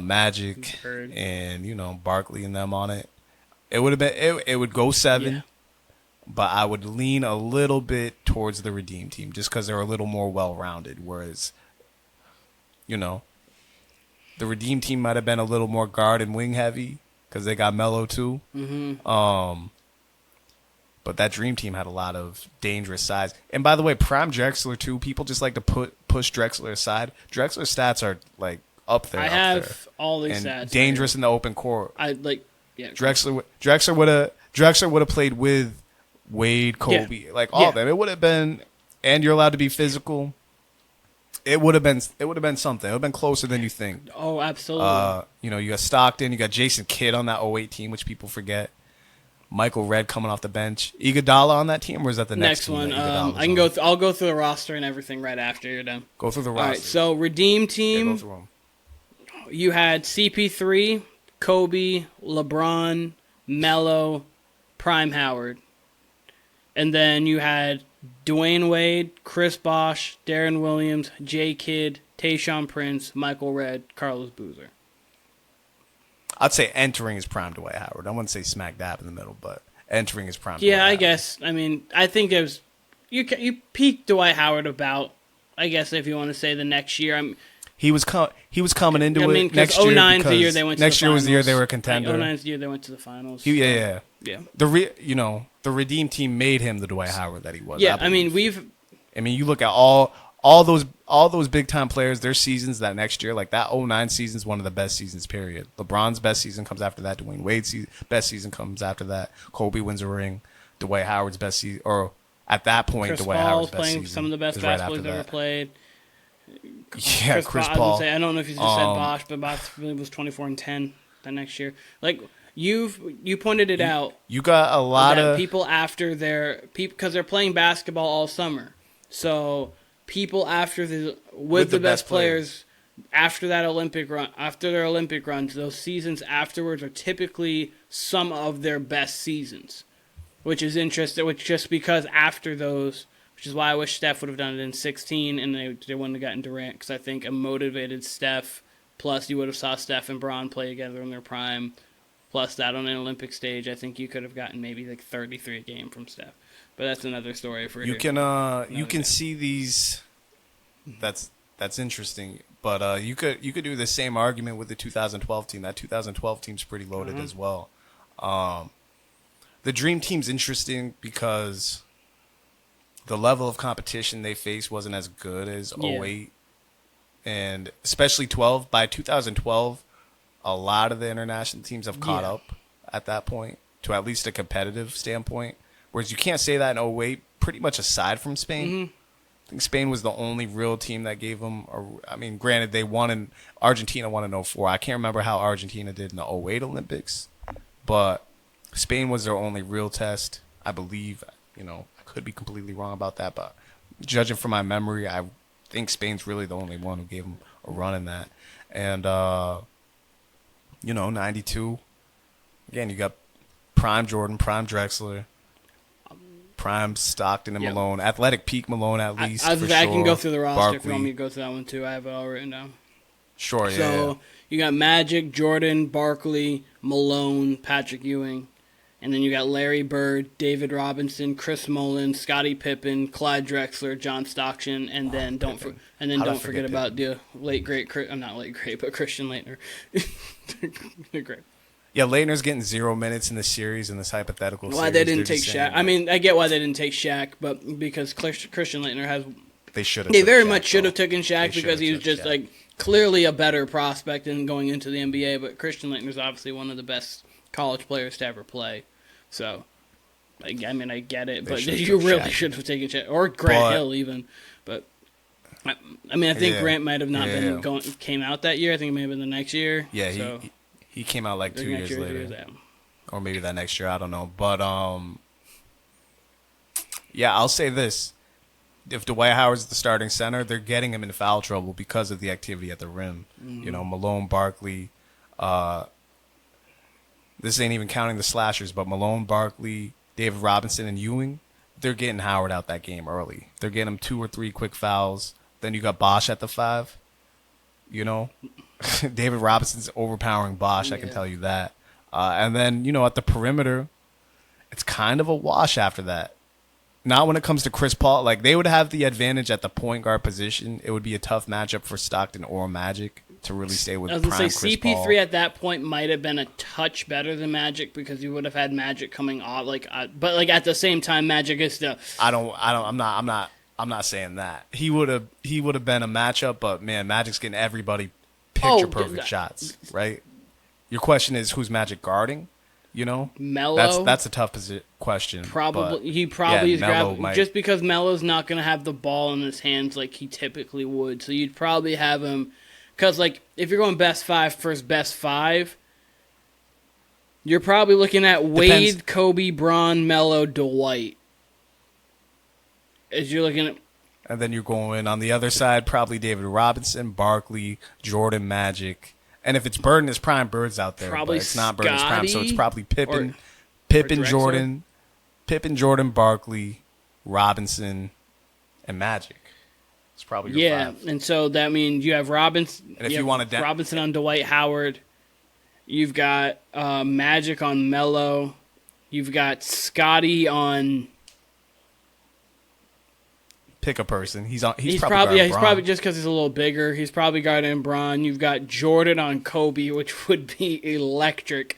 Magic, and Barkley and them on it. It would have been it would go 7, but I would lean a little bit towards the Redeem Team just because they're a little more well-rounded. Whereas, the Redeem Team might have been a little more guard and wing heavy because they got Melo too. Mm-hmm. But that Dream Team had a lot of dangerous size. And by the way, Prime Drexler too. People just like to push Drexler aside. Drexler's stats are like up there. I have all these stats. Dangerous in the open court. Drexler would have played with Wade, Kobe, all of them. It would have been, and you're allowed to be physical. It would have been something. It would have been closer than you think. Oh, absolutely. You got Stockton, you got Jason Kidd on that 08 team, which people forget. Michael Redd coming off the bench. Iguodala on that team, or is that the next one? I can go. I'll go through the roster and everything right after you're done. Go through the roster. All right. So Redeem Team. Go through them. You had CP3, Kobe, LeBron, Melo, Prime Howard, and then you had Dwyane Wade, Chris Bosh, Darren Williams, J. Kidd, Tayshaun Prince, Michael Redd, Carlos Boozer. I'd say entering his prime Dwight Howard. I wouldn't say smack dab in the middle, but entering his prime. Yeah, Dwight I Howard. guess. I mean, I think it was you peaked Dwight Howard about. I guess if you want to say the next year, he was coming into it next year. 09's the year they went to next the year finals. was the year they were a contender. 09's the year they went to the finals. Yeah. Yeah. The Redeem Team made him the Dwight Howard that he was. Yeah, you look at all those big time players, their seasons that next year, like that 09 season is one of the best seasons, period. LeBron's best season comes after that. Dwyane Wade's best season comes after that. Kobe wins a ring. Dwight Howard's best season, or at that point, Chris Dwight Paul's Howard's best playing season some of the best basketball he's ever played. Yeah, Chris Paul. I don't know if you just said Bosh, but Bosh really was 24-10 that next year. Like you pointed it out. You got a lot of people after because they're playing basketball all summer. So people after the best players after that Olympic run, after their Olympic runs, those seasons afterwards are typically some of their best seasons, which is interesting. Which just because after those. Which is why I wish Steph would have done it in 16, and they wouldn't have gotten Durant, because I think a motivated Steph, plus you would have saw Steph and Bron play together in their prime, plus that on an Olympic stage, I think you could have gotten maybe like 33 a game from Steph. But that's another story for you can see these. That's interesting, but you could do the same argument with the 2012 team. That 2012 team's pretty loaded as well. The Dream Team's interesting because the level of competition they faced wasn't as good as 08 and especially 12. By 2012, a lot of the international teams have caught up at that point to at least a competitive standpoint. Whereas you can't say that in 08, pretty much aside from Spain. Mm-hmm. I think Spain was the only real team that gave them granted, they won in Argentina won in 04. I can't remember how Argentina did in the 08 Olympics, but Spain was their only real test, I believe. Could be completely wrong about that, but judging from my memory, I think Spain's really the only one who gave them a run in that. And 92, again, you got prime Jordan, prime Drexler, prime Stockton and Malone, athletic peak Malone at least. I can go through the roster if you want me to go through that one too. I have it all written down. Sure, yeah. So you got Magic, Jordan, Barkley, Malone, Patrick Ewing. And then you got Larry Bird, David Robinson, Chris Mullin, Scottie Pippen, Clyde Drexler, John Stockton, and then don't forget about the late great, not late great, but Christian Laettner. Great. Yeah, Laettner's getting 0 minutes in the series in this hypothetical series. Why they didn't take Shaq? I get why they didn't take Shaq, but because Christian Laettner has, they very much should have taken Shaq because he was just like clearly a better prospect than going into the NBA. But Christian Laettner's obviously one of the best college players to ever play. So, I get it, but you really should have taken Shaq or Grant Hill even. But I think Grant might have not came out that year. I think it may have been the next year. Yeah, so. He came out like 2 years later. Yeah. Or maybe that next year, I don't know. But yeah, I'll say this. If Dwight Howard's the starting center, they're getting him in foul trouble because of the activity at the rim. Mm-hmm. You know, Malone, Barkley, this ain't even counting the slashers, but Malone, Barkley, David Robinson, and Ewing, they're getting Howard out that game early. They're getting him 2 or 3 quick fouls. Then you got Bosh at the 5. You know, David Robinson's overpowering Bosh, I can tell you that. And then, you know, at the perimeter, it's kind of a wash after that. Not when it comes to Chris Paul. Like, they would have the advantage at the point guard position. It would be a tough matchup for Stockton or Magic to really stay with prime Chris Paul. I was going to say, CP3 at that point might have been a touch better than Magic because you would have had Magic coming off. But at the same time, Magic is still... I'm not saying that. He would have been a matchup, but, man, Magic's getting everybody picture-perfect shots, right? Your question is, who's Magic guarding? You know, Melo. That's a tough question. He probably is grabbing just because Melo's not going to have the ball in his hands like he typically would. So you'd probably have him because, like, if you're going best 5 versus best 5, you're probably looking at Wade, Kobe, Bron, Melo, Dwight. As you're looking at, and then you're going on the other side, probably David Robinson, Barkley, Jordan, Magic. And if it's Bird in his prime, Bird's out there. Probably but it's not Bird in his prime, so it's probably Pippen, Jordan, Barkley, Robinson, and Magic. It's probably your 5. And so that means you have Robinson. And if you want to Robinson on Dwight Howard, you've got Magic on Melo, you've got Scotty on. Pick a person. He's probably just because he's a little bigger. He's probably guarding Bron. You've got Jordan on Kobe, which would be electric.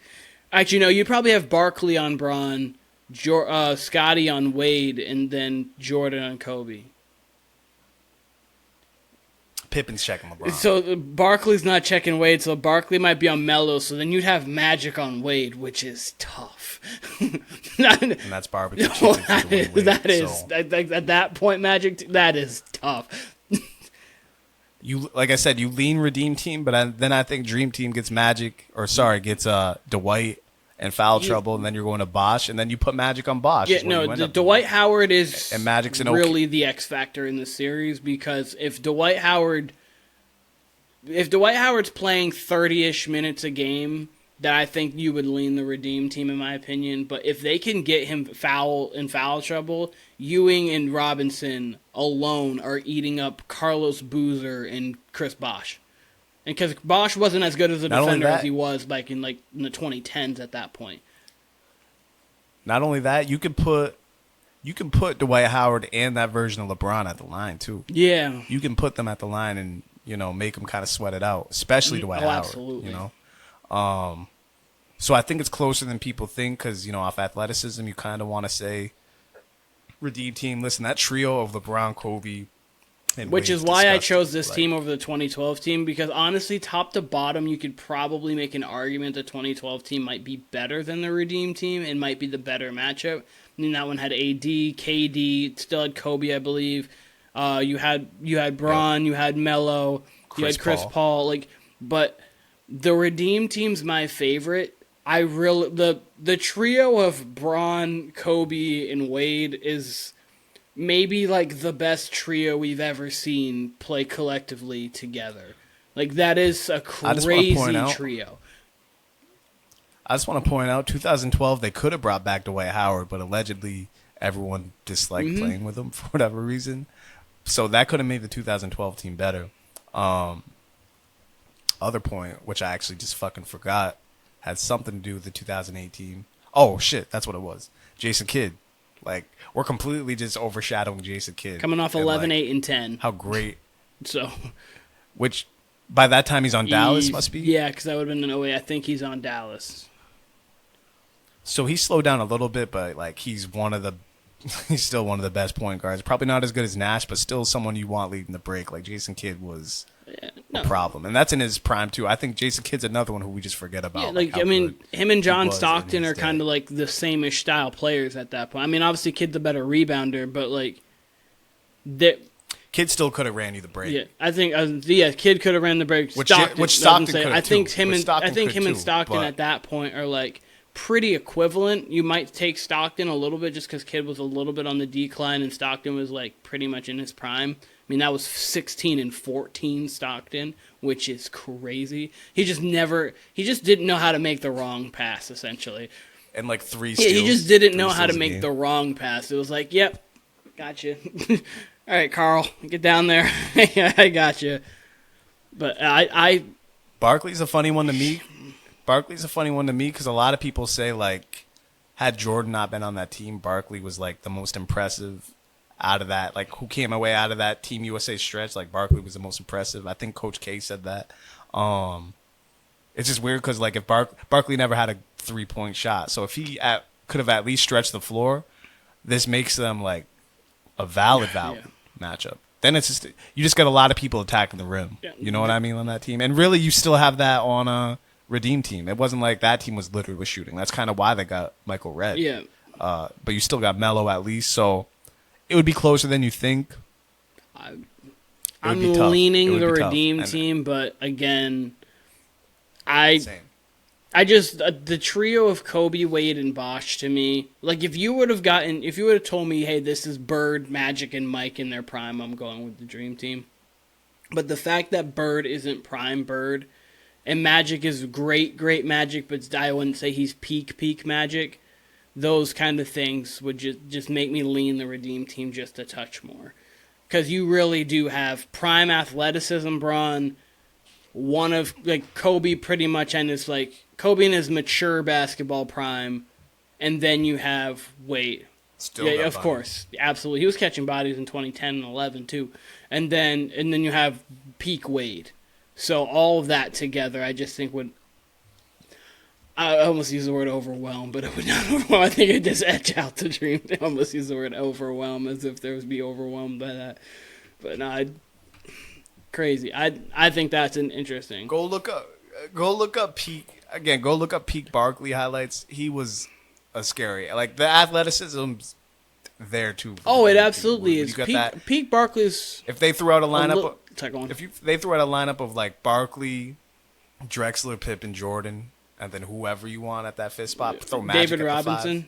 Actually, no, you'd probably have Barkley on Bron, Scotty on Wade, and then Jordan on Kobe. Pippin's checking LeBron. So Barkley's not checking Wade, so Barkley might be on Melo. So then you'd have Magic on Wade, which is tough. And that's barbecue chicken. At that point, Magic, that is tough. Like I said, you lean Redeem Team, but then I think Dream Team gets Dwight and foul trouble, and then you're going to Bosh, and then you put Magic on Bosh. Yeah, no, the Dwight Howard is and Magic's really the X factor in the series because if Dwight Howard's playing 30-ish minutes a game, that I think you would lean the Redeem Team in my opinion. But if they can get him foul trouble, Ewing and Robinson alone are eating up Carlos Boozer and Chris Bosh. And because Bosh wasn't as good as a defender as he was back in the 2010s at that point. Not only that, you can put Dwight Howard and that version of LeBron at the line too. Yeah, you can put them at the line and make them kind of sweat it out, especially Dwight Howard. Absolutely. So I think it's closer than people think because off athleticism, you kind of want to say Redeem Team. Listen, that trio of LeBron, Kobe. Which is why I chose this team over the 2012 team, because honestly, top to bottom, you could probably make an argument the 2012 team might be better than the Redeem Team and might be the better matchup. I mean, that one had AD, KD, still had Kobe, I believe. You had Bron, you had Melo, you had Chris Paul. But the Redeem Team's my favorite. The trio of Bron, Kobe, and Wade is maybe the best trio we've ever seen play collectively together. That is a crazy trio. I just want to point out, 2012, they could have brought back Dwight Howard, but allegedly everyone disliked playing with him for whatever reason. So that could have made the 2012 team better. Other point, which I actually just fucking forgot, had something to do with the 2008 team. Oh, shit, that's what it was. Jason Kidd. We're completely just overshadowing Jason Kidd. Coming off 11, 8, and 10. How great. So, which, by that time, he's on Dallas, must be? Yeah, because that would have been in 08. I think he's on Dallas. So he slowed down a little bit, but, he's still one of the best point guards. Probably not as good as Nash, but still someone you want leading the break. Jason Kidd was a problem. And that's in his prime, too. I think Jason Kidd's another one who we just forget about. Yeah, him and John Stockton are kind of the same-ish style players at that point. I mean, obviously, Kidd's a better rebounder, but, Kid still could have ran you the break. Yeah, I think Kid could have ran the break. Which Stockton could have. I think him and Stockton at that point are like pretty equivalent. You might take Stockton a little bit just because Kid was a little bit on the decline and Stockton was like pretty much in his prime. I mean, that was 16 and 14 Stockton, which is crazy. He just didn't know how to make the wrong pass, essentially. And like 3 steals. Yeah, he just didn't know how to make the wrong pass. It was like, yep, gotcha. All right, Carl, get down there. I gotcha. But Barkley's a funny one to me. Because a lot of people say, like, had Jordan not been on that team, Barkley was, like, the most impressive out of that. Like, who came away out of that Team USA stretch? Like, Barkley was the most impressive. I think Coach K said that. It's just weird because, like, if Barkley never had a 3-point shot. So if he could have at least stretched the floor, this makes them, like, a valid matchup. Then it's just you just got a lot of people attacking the rim. Yeah. You know what I mean on that team, and really you still have that on a Redeem team. It wasn't like that team was literally shooting. That's kind of why they got Michael Redd. Yeah. But you still got Melo at least, so it would be closer than you think. I'm leaning the Redeem team, but again, Same. The trio of Kobe, Wade, and Bosh to me, like if you would have told me, hey, this is Bird, Magic, and Mike in their prime, I'm going with the Dream Team. But the fact that Bird isn't prime Bird, and Magic is great Magic, but I wouldn't say he's peak Magic, those kind of things would just make me lean the Redeem Team just a touch more. Because you really do have prime athleticism, Braun, one of, like, Kobe pretty much and his, like, Kobe in his mature basketball prime, and then you have Wade. Still yeah, of course, absolutely. He was catching bodies in 2010 and 11 too, and then you have peak Wade. So all of that together, I just think would. I almost use the word overwhelm, but it would not overwhelm. I think it just edge out the Dream. I almost use the word overwhelm as if there was be overwhelmed by that, but no, crazy. I think that's an interesting. Go look up peak. Again, go look up peak Barkley highlights. He was a scary. Like, the athleticism's there, too. Oh, it absolutely is. Peak Barkley's... If they threw out a lineup... They threw out a lineup of, like, Barkley, Drexler, Pippen, Jordan, and then whoever you want at that fifth spot, throw Magic David Robinson.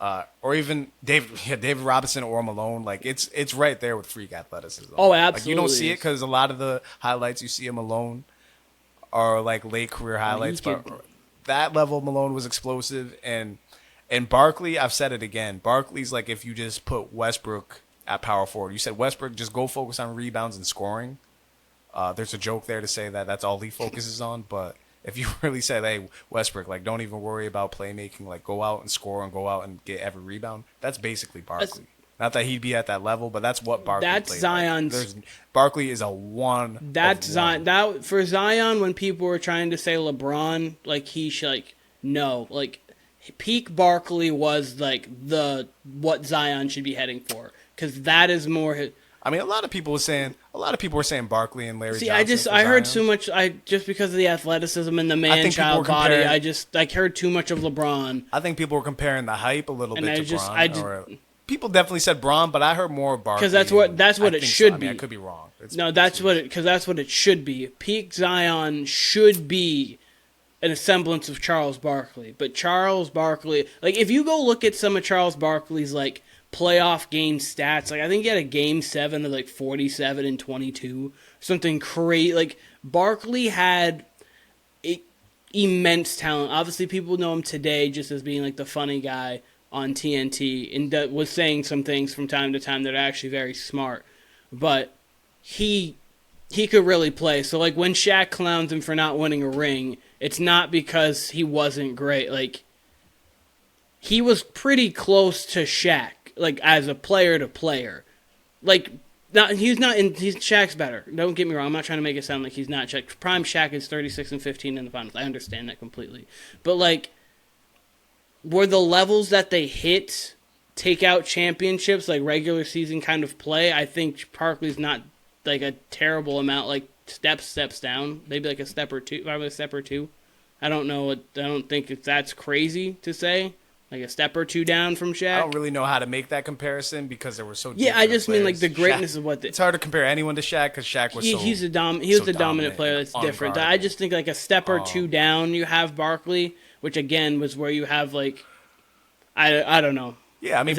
Or even David Robinson or Malone. Like, it's right there with freak athleticism. Oh, absolutely. Like, you don't see it because a lot of the highlights you see of Malone are like late career highlights, but that level of Malone was explosive. And Barkley, I've said it again, Barkley's like if you just put Westbrook at power forward. You said Westbrook, just go focus on rebounds and scoring. There's a joke there to say that that's all he focuses on, but if you really say, hey, Westbrook, like, don't even worry about playmaking, like, go out and score and go out and get every rebound, that's basically Barkley. Not that he'd be at that level, but that's what Barkley That's Zion's. Like. Barkley is a one. That's Zion. That for Zion, when people were trying to say LeBron, like he should, like, no, like peak Barkley was like what Zion should be heading for, because that is more. I mean, a lot of people were saying Barkley and Larry. Johnson. I heard too much. Just because of the athleticism and the man-child body, I heard too much of LeBron. I think people were comparing the hype a little bit to Bron. People definitely said Bron, but I heard more of Barkley. Because that's what it should be. I could be wrong. That's what it should be. Peak Zion should be a semblance of Charles Barkley. But Charles Barkley, like, if you go look at some of Charles Barkley's, like, playoff game stats, like, I think he had a game 7 of, like, 47 and 22, something crazy. Like, Barkley had immense talent. Obviously, people know him today just as being, like, the funny guy on TNT, and that was saying some things from time to time that are actually very smart. But he could really play. So, like, when Shaq clowns him for not winning a ring, it's not because he wasn't great. Like, he was pretty close to Shaq, like, as a player to player. Like, he's Shaq's better. Don't get me wrong. I'm not trying to make it sound like he's not Shaq. Prime Shaq is 36 and 15 in the finals. I understand that completely. But, like, were the levels that they hit take out championships, like regular season kind of play? I think Barkley's not, like, a terrible amount, like, steps down. Maybe like a step or two, probably a step or two. I don't know. I don't think that's crazy to say. like a step or two down from Shaq. I don't really know how to make that comparison because they were so. Yeah, I just mean like the players. greatness Shaq, of what it's hard to compare anyone to Shaq because Shaq was he, so. he was a so dominant player. That's different. I just think like a step or two down, you have Barkley, which again was where you have like, I don't know. Yeah, I mean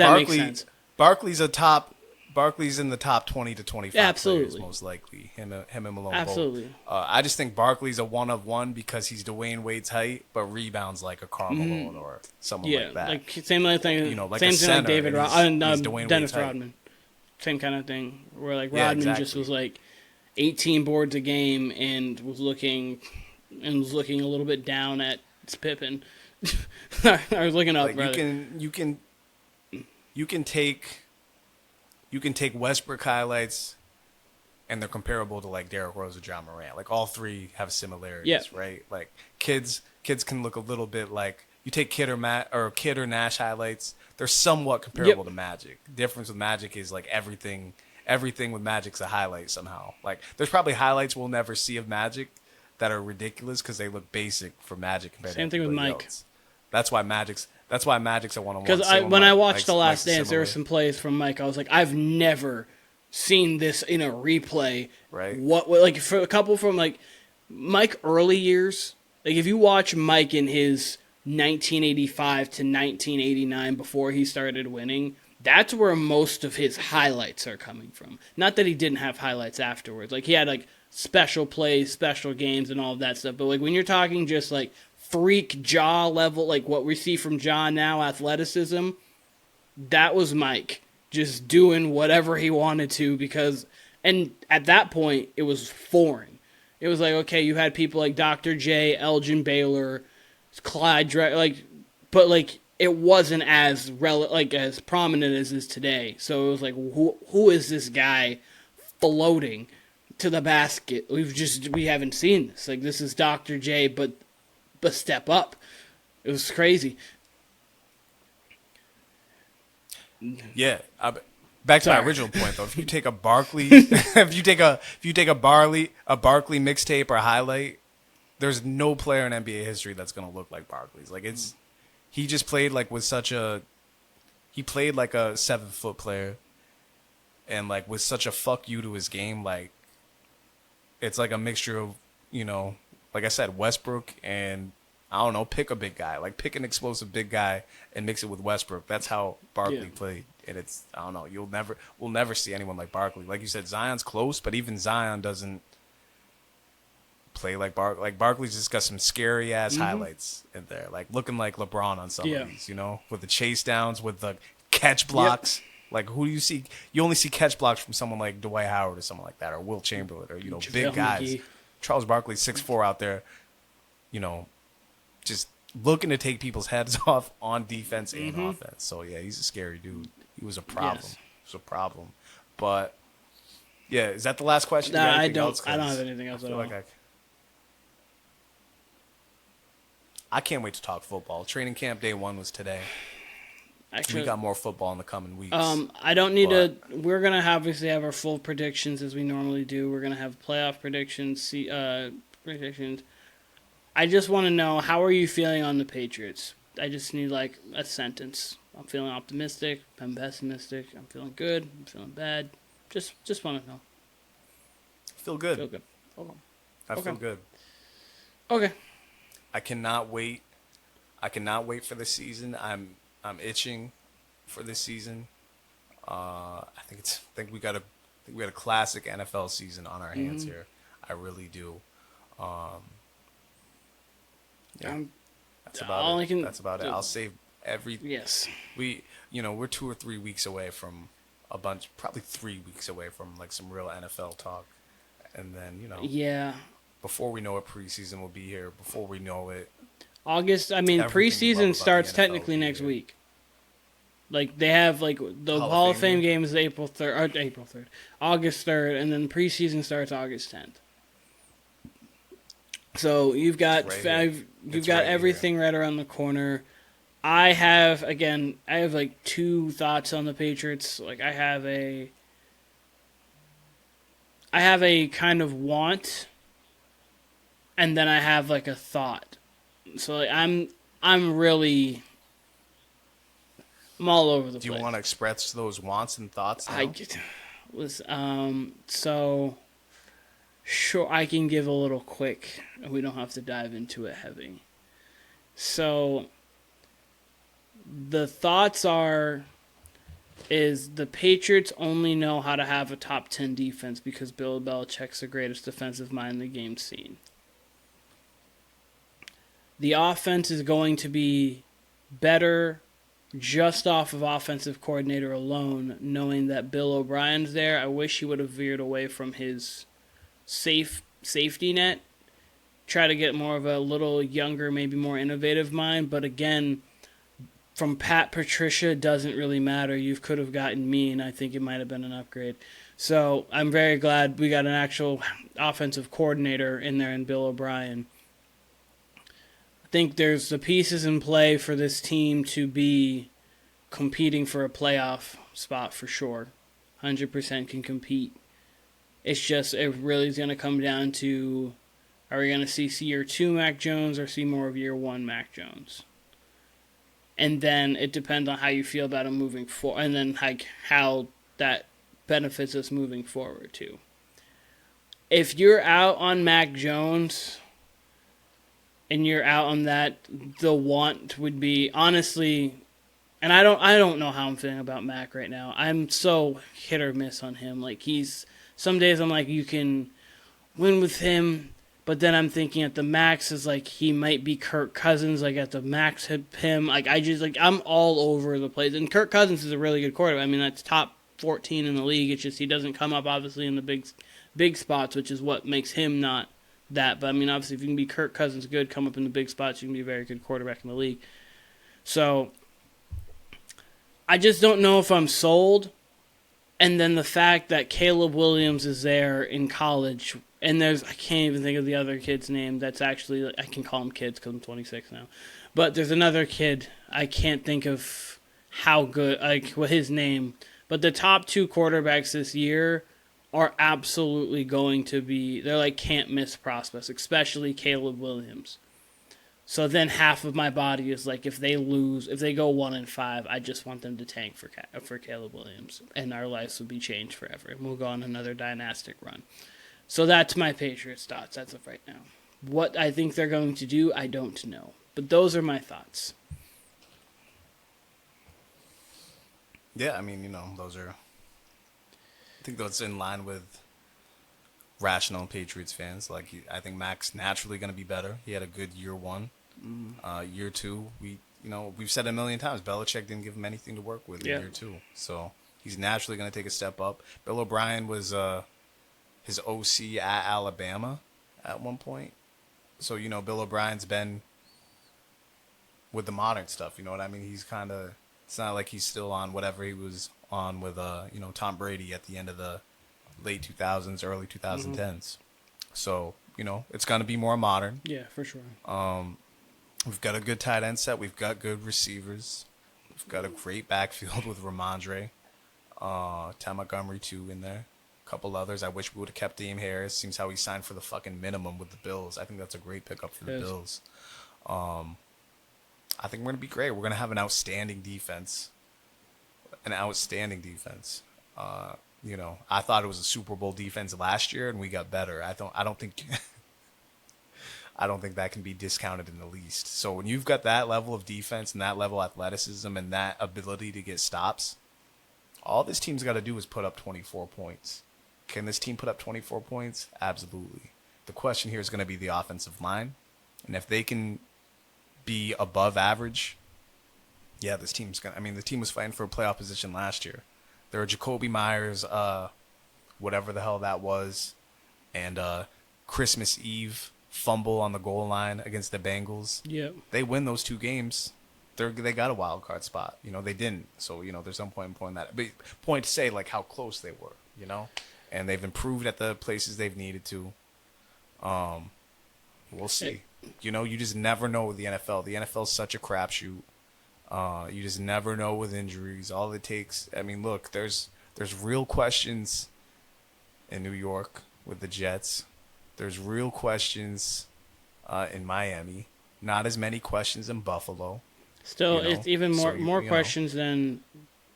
Barkley's in the top 20 to 25 players, most likely. Him and Malone. Absolutely. Both. I just think Barkley's a one of one because he's Dwyane Wade's height, but rebounds like a Carmelo or someone like that. Like same thing. You know, like same a thing center, like David Dennis Rodman. Same kind of thing where like Rodman just was like 18 boards a game and was looking a little bit down at Pippen. I was looking up. Like you can take Westbrook highlights, and they're comparable to like Derrick Rose or John Morant. Like all three have similarities, right? Like kids can look a little bit like you take Kid or Nash highlights. They're somewhat comparable to Magic. The difference with Magic is like everything with Magic's a highlight somehow. Like there's probably highlights we'll never see of Magic that are ridiculous because they look basic for Magic compared Same to thing with Mike. else. That's why Magic's a one-on-one. Because when I watched The Last Dance, there were some plays from Mike. I was like, I've never seen this in a replay. Right. What like for a couple from like Mike early years. Like if you watch Mike in his 1985 to 1989 before he started winning, that's where most of his highlights are coming from. Not that he didn't have highlights afterwards. Like he had like special plays, special games, and all of that stuff. But like when you're talking just like freak jaw level, like what we see from Ja now, athleticism, that was Mike just doing whatever he wanted to and at that point it was foreign. It was like, okay, you had people like Dr. J, Elgin Baylor, Clyde, but like it wasn't as as prominent as is today. So it was like, who is this guy floating to the basket? We haven't seen this. Like this is Dr. J, but step up. It was crazy. Yeah, back to my original point though. If you take a Barkley, if you take a Barkley mixtape or highlight, there's no player in NBA history that's gonna look like Barkley's. Like he just played like he played like a 7-foot player, and like with such a fuck you to his game. Like it's like a mixture of like I said, Westbrook and I don't know, pick a big guy. Like pick an explosive big guy and mix it with Westbrook. That's how Barkley played. And it's I don't know, we'll never see anyone like Barkley. Like you said, Zion's close, but even Zion doesn't play like Barkley. Like Barkley's just got some scary ass highlights in there. Like looking like LeBron on some of these, with the chase downs, with the catch blocks. Like who do you see? You only see catch blocks from someone like Dwight Howard or someone like that, or Will Chamberlain, or big guys. Charles Barkley, 6'4" out there, just looking to take people's heads off on defense and offense. So yeah, he's a scary dude. He was a problem. Yes. He was a problem. But yeah, is that the last question? Nah, I don't have anything else at all. I can't wait to talk football. Training camp day 1 was today. Actually, we got more football in the coming weeks. I don't need to. We're gonna obviously have our full predictions as we normally do. We're gonna have playoff predictions, predictions. I just want to know, how are you feeling on the Patriots? I just need like a sentence. I'm feeling optimistic. I'm pessimistic. I'm feeling good. I'm feeling bad. Just want to know. Feel good. Feel good. Okay. I feel good. Okay. I cannot wait. I cannot wait for the season. I'm itching for this season. I think we got a classic NFL season on our hands here. I really do. That's about it. That's about it. I'll save every. Yes. We're 2 or 3 weeks away from probably 3 weeks away from like some real NFL talk, and then Yeah. Before we know it, preseason will be here. Before we know it, August. I mean, preseason starts technically next week. Like they have like the Hall of Fame game is August 3rd, and then preseason starts August 10th. So you've got everything right around the corner. I have like 2 thoughts on the Patriots. Like I have a kind of want, and then I have like a thought. So like I'm really I'm all over the place. Do you want to express those wants and thoughts now? So sure, I can give a little quick. We don't have to dive into it heavy. So the thoughts is the Patriots only know how to have a top 10 defense because Bill Belichick's the greatest defensive mind the game's seen. The offense is going to be better just off of offensive coordinator alone, knowing that Bill O'Brien's there. I wish he would have veered away from his safety net, try to get more of a little younger, maybe more innovative mind. But again, from Pat Patricia, it doesn't really matter. You could have gotten me, and I think it might have been an upgrade. So I'm very glad we got an actual offensive coordinator in there in Bill O'Brien. I think there's the pieces in play for this team to be competing for a playoff spot for sure. 100% can compete. It's just, it really is going to come down to, are we going to see year 2 Mac Jones or see more of year 1 Mac Jones? And then it depends on how you feel about him moving forward, and then how that benefits us moving forward too. If you're out on Mac Jones and you're out on that, the want would be honestly, and I don't know how I'm feeling about Mac right now. I'm so hit or miss on him. Like some days I'm like, you can win with him. But then I'm thinking at the max is like he might be Kirk Cousins. Like at the max him. Like I'm all over the place. And Kirk Cousins is a really good quarterback. I mean, that's top 14 in the league. It's just he doesn't come up obviously in the big spots, which is what makes him not that. But I mean, obviously if you can be Kirk Cousins good, come up in the big spots, you can be a very good quarterback in the league. So I just don't know if I'm sold. And then the fact that Caleb Williams is there in college. And I can't even think of the other kid's name. That's actually, I can call him kids because I'm 26 now. But there's another kid. I can't think of how good, what his name. But the top 2 quarterbacks this year are absolutely going to be, they're like can't miss prospects, especially Caleb Williams. So then half of my body is like, if they go 1-5, I just want them to tank for Caleb Williams. And our lives will be changed forever. And we'll go on another dynastic run. So that's my Patriots thoughts as of right now. What I think they're going to do, I don't know. But those are my thoughts. Yeah, I mean, those are... I think that's in line with rational Patriots fans. Like, I think Mac's naturally going to be better. He had a good year 1. Year 2, we've said it a million times, Belichick didn't give him anything to work with in year 2. So he's naturally going to take a step up. Bill O'Brien was... his OC at Alabama at one point. So, Bill O'Brien's been with the modern stuff, you know what I mean? He's kind of, it's not like he's still on whatever he was on with, Tom Brady at the end of the late 2000s, early 2010s. So, it's going to be more modern. Yeah, for sure. We've got a good tight end set. We've got good receivers. We've got a great backfield with Ramondre. Ty Montgomery, too, in there. Couple others. I wish we would have kept Dame Harris. Seems how he signed for the fucking minimum with the Bills. I think that's a great pickup for the Bills. I think we're going to be great. We're going to have an outstanding defense. I thought it was a Super Bowl defense last year, and we got better. I don't think I don't think that can be discounted in the least. So when you've got that level of defense and that level of athleticism and that ability to get stops, all this team's got to do is put up 24 points. Can this team put up 24 points? Absolutely. The question here is going to be the offensive line. And if they can be above average, yeah, this team's going to... I mean, the team was fighting for a playoff position last year. There were Jacoby Myers, whatever the hell that was, and Christmas Eve fumble on the goal line against the Bengals. Yeah. They win those 2 games. They got a wild card spot. They didn't. So, there's some point in pointing that. But point to say, like, how close they were, And they've improved at the places they've needed to. We'll see. You just never know with the NFL. The NFL is such a crapshoot. You just never know with injuries. All it takes... I mean, look, there's real questions in New York with the Jets. There's real questions in Miami. Not as many questions in Buffalo. Still, you know? it's even more So, more you know. questions than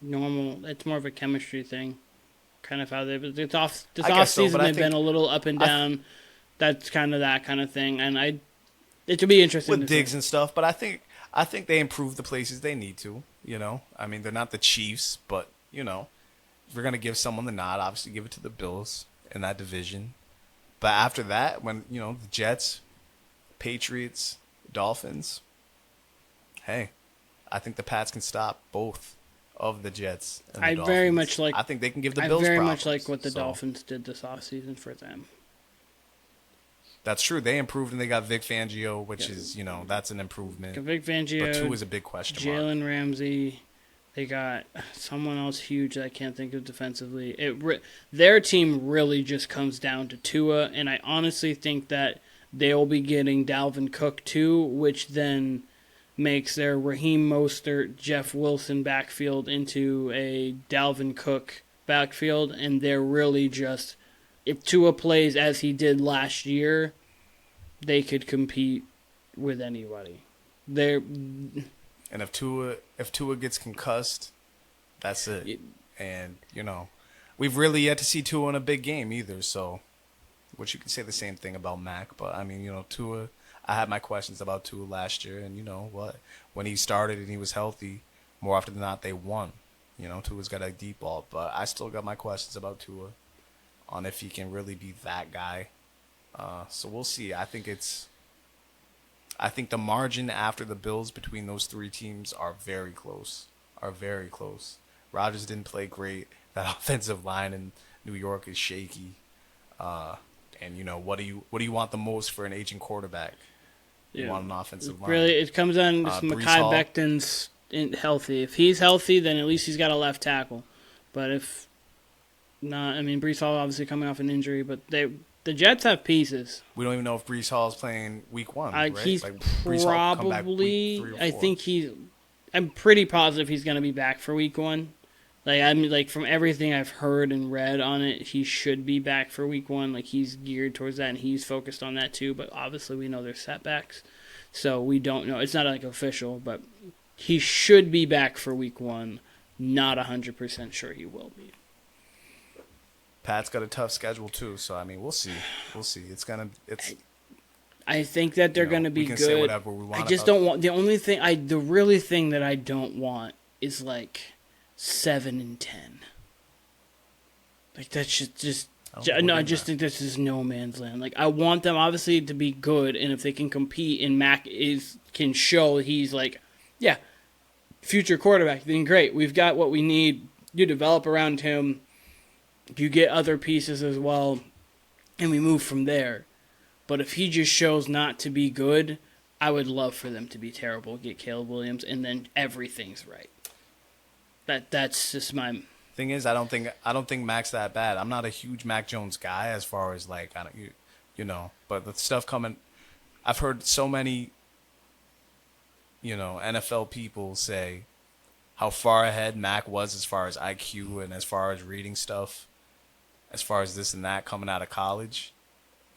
normal. It's more of a chemistry thing, kind of how they. This off I guess so, season but I they've been think a little up and down. That's kind of that kind of thing, and it would be interesting with to Diggs see. and stuff, but I think they improve the places they need to. You know, I mean, they're not the Chiefs, but you know, if we're gonna give someone the nod, obviously give it to the Bills in that division. But after that, when you know the Jets, Patriots, Dolphins, hey, I think the Pats can stop both of the Jets and the I Dolphins. very much like. I think they can give the I Bills very problems. much like what the So, Dolphins did this offseason for them. That's true. They improved and they got Vic Fangio, which is that's an improvement. Vic Fangio, But two is a big question mark. Jalen Ramsey. They got someone else huge that I can't think of defensively. Their team really just comes down to Tua, and I honestly think that they'll be getting Dalvin Cook too, which then makes their Raheem Mostert, Jeff Wilson backfield into a Dalvin Cook backfield, and they're really just, if Tua plays as he did last year, they could compete with anybody. They're And if Tua gets concussed, that's it. And we've really yet to see Tua in a big game either. So, which you can say the same thing about Mac, but I mean, Tua. I had my questions about Tua last year, and you know what? When he started and he was healthy, more often than not, they won. Tua's got a deep ball, but I still got my questions about Tua on if he can really be that guy. So we'll see. I think the margin after the Bills between those three teams are very close. Rodgers didn't play great. That offensive line in New York is shaky. And what do you want the most for an aging quarterback? You want an offensive line. Really, it comes down to Brees Mekhi Hall. Becton's healthy. If he's healthy, then at least he's got a left tackle. But if not, I mean, Brees Hall obviously coming off an injury, but the Jets have pieces. We don't even know if Brees Hall is playing week 1, right? He's Brees Hall come back probably. week 3 or 4. I think I'm pretty positive he's going to be back for week 1. From everything I've heard and read on it, he should be back for week 1. Like, he's geared towards that, and he's focused on that too. But obviously, we know there's setbacks, so we don't know. It's not official, but he should be back for week 1. Not 100% sure he will be. Pat's got a tough schedule too, so I mean, we'll see. I think that they're going to be we can good. Say whatever we want. I just don't want the really thing that I don't want is like 7-10. Like that's just I just think this is no man's land. Like, I want them obviously to be good, and if they can compete and Mac can show he's like, yeah, future quarterback, then great. We've got what we need. You develop around him. You get other pieces as well, and we move from there. But if he just shows not to be good, I would love for them to be terrible, get Caleb Williams, and then everything's right. That's just my thing is, I don't think Mac's that bad. I'm not a huge Mac Jones guy as far as like but the stuff coming, I've heard so many NFL people say how far ahead Mac was as far as IQ and as far as reading stuff, as far as this and that coming out of college,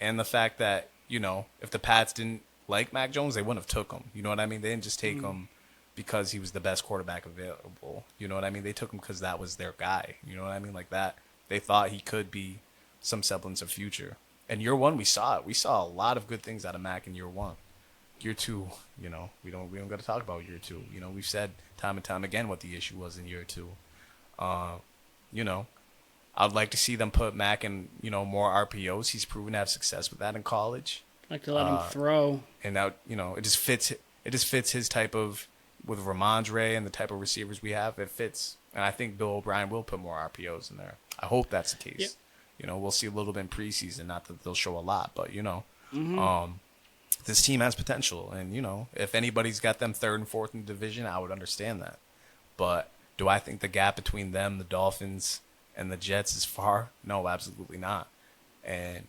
and the fact that if the Pats didn't like Mac Jones, they wouldn't have took him. You know what I mean? They didn't just take him because he was the best quarterback available. You know what I mean? They took him because that was their guy. You know what I mean? Like that. They thought he could be some semblance of future. And year 1, we saw it. We saw a lot of good things out of Mac in year 1. Year 2, we don't got to talk about year 2. We've said time and time again what the issue was in year 2. I'd like to see them put Mac in, more RPOs. He's proven to have success with that in college. like to let him throw. And now, it just fits his type of, with Ramondre and the type of receivers we have, it fits. And I think Bill O'Brien will put more RPOs in there. I hope that's the case. Yep. We'll see a little bit in preseason. Not that they'll show a lot, but this team has potential. And if anybody's got them 3rd and 4th in the division, I would understand that. But do I think the gap between them, the Dolphins, and the Jets is far? No, absolutely not. And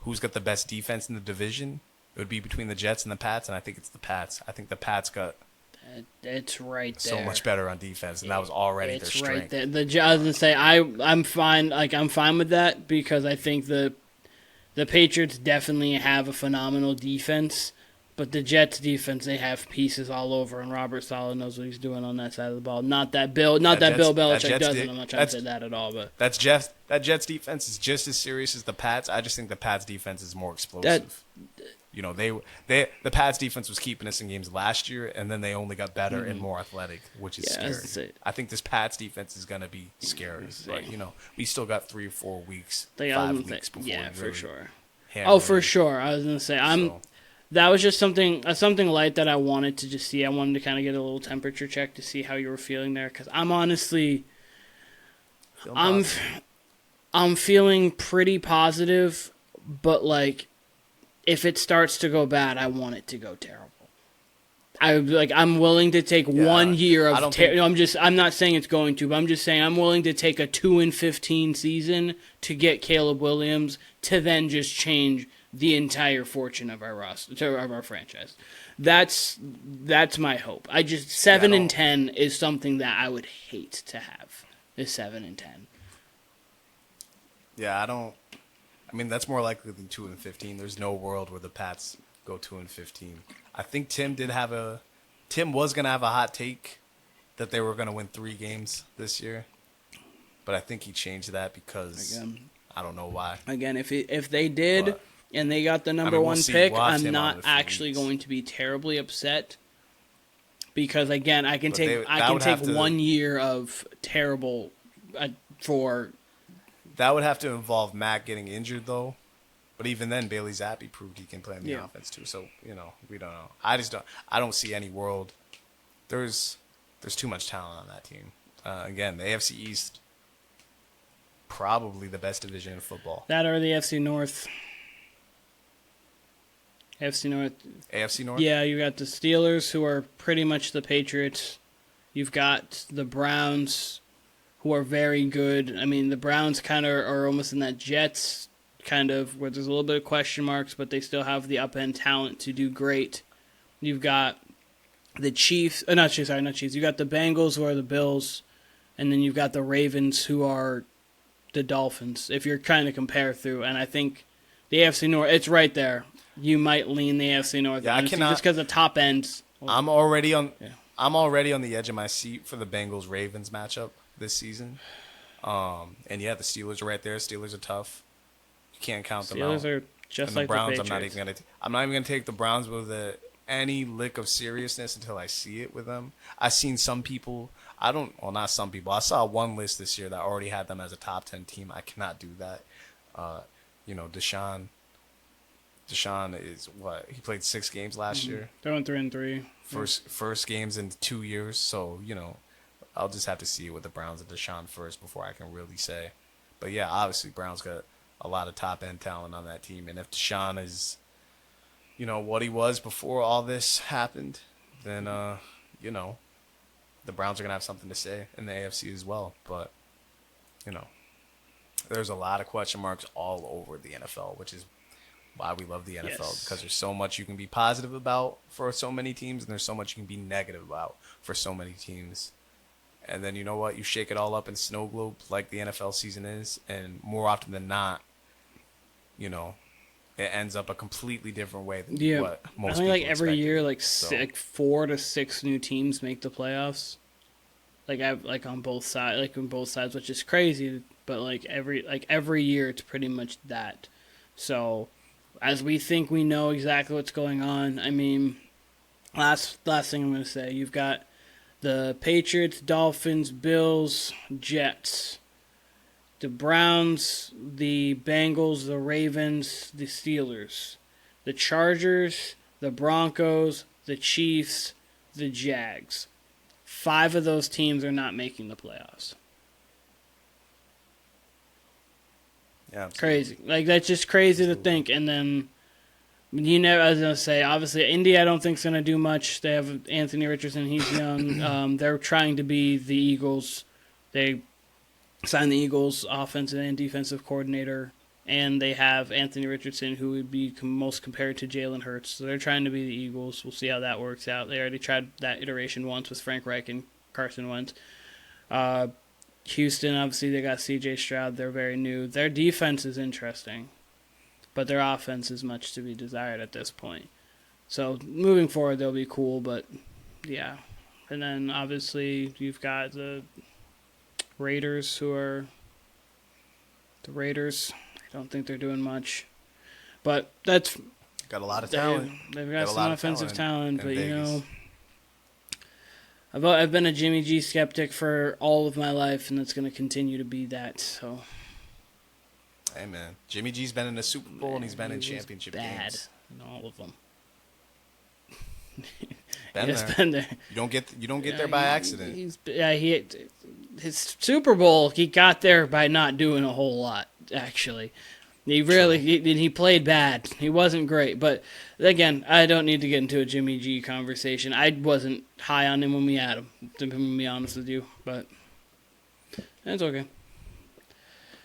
who's got the best defense in the division? It would be between the Jets and the Pats, and I think it's the Pats. I think the Pats got it's right there. So much better on defense, and that was already their strength. It's right there. I was gonna say I'm fine. Like, I'm fine with that because I think the Patriots definitely have a phenomenal defense, But the Jets defense, they have pieces all over, and Robert Saleh knows what he's doing on that side of the ball. Not that Bill Belichick doesn't. I'm not trying to say that at all, but that Jets defense is just as serious as the Pats. I just think the Pats defense is more explosive. The Pats defense was keeping us in games last year, and then they only got better and more athletic, which is scary. I think this Pats defense is going to be scary. But, we still got 3 or 4 weeks, 5 weeks before. Yeah, for sure. For it. sure. I was going to say, that was just something light that I wanted to just see. I wanted to kind of get a little temperature check to see how you were feeling there, because I'm honestly, I'm feeling pretty positive, but like, if it starts to go bad, I want it to go terrible. I'm willing to take 1 year of. I'm not saying it's going to, but I'm just saying I'm willing to take a 2-15 season to get Caleb Williams to then just change the entire fortune of our roster, of our franchise. That's my hope. 7-10 is something that I would hate to have. Is 7-10. Yeah, I mean, that's more likely than 2-15. There's no world where the Pats go 2-15. I think Tim was gonna have a hot take that they were gonna win 3 games this year, but I think he changed that because I don't know why. Again, if they did and they got the number 1 pick, I'm not actually going to be terribly upset because again, I can take 1 year of terrible for. That would have to involve Matt getting injured, though. But even then, Bailey Zappi proved he can play in the offense, too. So, we don't know. I don't see any world. There's too much talent on that team. Again, the AFC East, probably the best division in football. That or the AFC North. AFC North? Yeah, you got the Steelers, who are pretty much the Patriots. You've got the Browns, who are very good. I mean, the Browns kind of are almost in that Jets kind of where there's a little bit of question marks, but they still have the up-end talent to do great. You've got the Chiefs. Not Chiefs. You got the Bengals, who are the Bills, and then you've got the Ravens, who are the Dolphins, if you're trying to compare through. And I think the AFC North, it's right there. You might lean the AFC North. Yeah, I cannot. Just because the top ends. I'm already on the edge of my seat for the Bengals-Ravens matchup this season. And the Steelers are right there. Steelers are tough. You can't count them out. Steelers are just and like the Browns. The Patriots. I'm not even gonna take the Browns with any lick of seriousness until I see it with them. I've seen some people. Not some people. I saw one list this year that already had them as a top 10 team. I cannot do that. Deshaun is what? He played 6 games last year. They're on 3-3. First games in 2 years. So I'll just have to see it with the Browns and Deshaun first before I can really say. But yeah, obviously Browns got a lot of top end talent on that team, and if Deshaun is, what he was before all this happened, then the Browns are gonna have something to say in the AFC as well. But there's a lot of question marks all over the NFL, which is why we love the NFL, because there's so much you can be positive about for so many teams, and there's so much you can be negative about for so many teams. And then you know what? You shake it all up in snow globes like the NFL season is, and more often than not, it ends up a completely different way than what most people expected. Every year, 4 to 6 new teams make the playoffs. On both sides, which is crazy. But every year, it's pretty much that. So, as we think we know exactly what's going on, I mean, last thing I'm going to say, you've got the Patriots, Dolphins, Bills, Jets, the Browns, the Bengals, the Ravens, the Steelers, the Chargers, the Broncos, the Chiefs, the Jags. 5 of those teams are not making the playoffs. Yeah, crazy. That's just crazy to think. And then, I was going to say, obviously, Indy I don't think is going to do much. They have Anthony Richardson. He's young. They're trying to be the Eagles. They signed the Eagles offensive and defensive coordinator, and they have Anthony Richardson, who would be most compared to Jalen Hurts. So they're trying to be the Eagles. We'll see how that works out. They already tried that iteration once with Frank Reich and Carson Wentz. Houston, obviously, they got C.J. Stroud. They're very new. Their defense is interesting, but their offense is much to be desired at this point. So moving forward, they'll be cool, but yeah. And then obviously you've got the Raiders, who are the Raiders. I don't think they're doing much, but that's got a lot of talent. They've got some offensive talent, but Vegas. I've been a Jimmy G skeptic for all of my life, and it's going to continue to be that. So. Hey man, Jimmy G's been in the Super Bowl and he's been in championship games. In all of them. Been there. You don't get there by accident. His Super Bowl, he got there by not doing a whole lot. Actually, he played bad. He wasn't great. But again, I don't need to get into a Jimmy G conversation. I wasn't high on him when we had him. To be honest with you, but that's okay.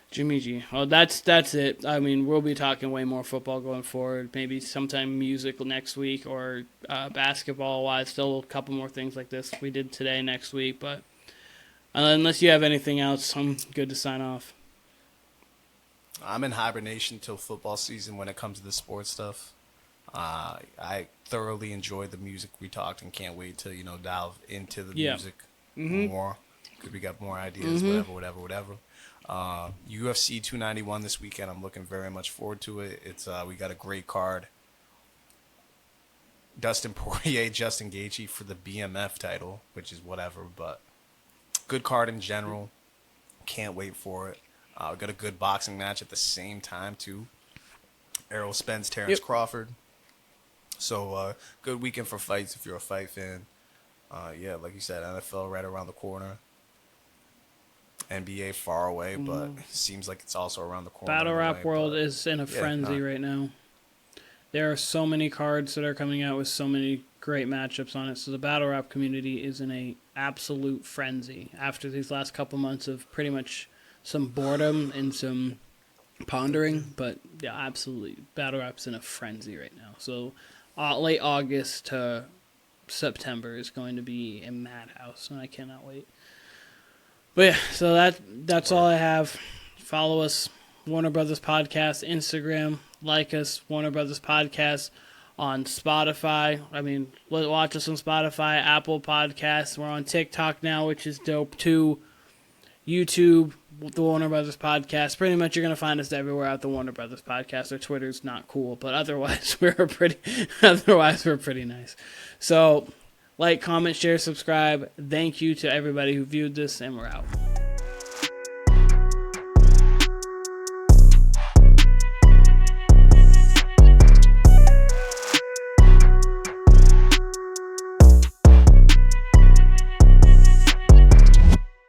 Jimmy G. Well, that's it. I mean, we'll be talking way more football going forward. Maybe sometime music next week or basketball-wise. Still a couple more things like this we did today next week. But unless you have anything else, I'm good to sign off. I'm in hibernation till football season when it comes to the sports stuff. I thoroughly enjoyed the music we talked and can't wait to delve into the music more. Because we got more ideas, whatever. UFC 291 this weekend. I'm looking very much forward to it. It's we got a great card. Dustin Poirier, Justin Gaethje for the BMF title, which is whatever, but good card in general. Can't wait for it. We got a good boxing match at the same time too. Errol Spence, Terrence Crawford. So good weekend for fights if you're a fight fan. Like you said, NFL right around the corner. NBA far away, but seems like it's also around the corner. Battle rap world is in a frenzy right now. There are so many cards that are coming out with so many great matchups on it. So the battle rap community is in a absolute frenzy after these last couple months of pretty much some boredom and some pondering. But yeah, absolutely, battle rap's in a frenzy right now. So late August to September is going to be a madhouse, and I cannot wait. But yeah, so that's all I have. Follow us, Warner Brothas Podcast, Instagram. Like us, Warner Brothas Podcast on Spotify. I mean, watch us on Spotify, Apple Podcasts. We're on TikTok now, which is dope too. YouTube, the Warner Brothas Podcast. Pretty much you're going to find us everywhere at the Warner Brothas Podcast. Our Twitter's not cool, but otherwise we're pretty nice. So, like, comment, share, subscribe. Thank you to everybody who viewed this, and we're out.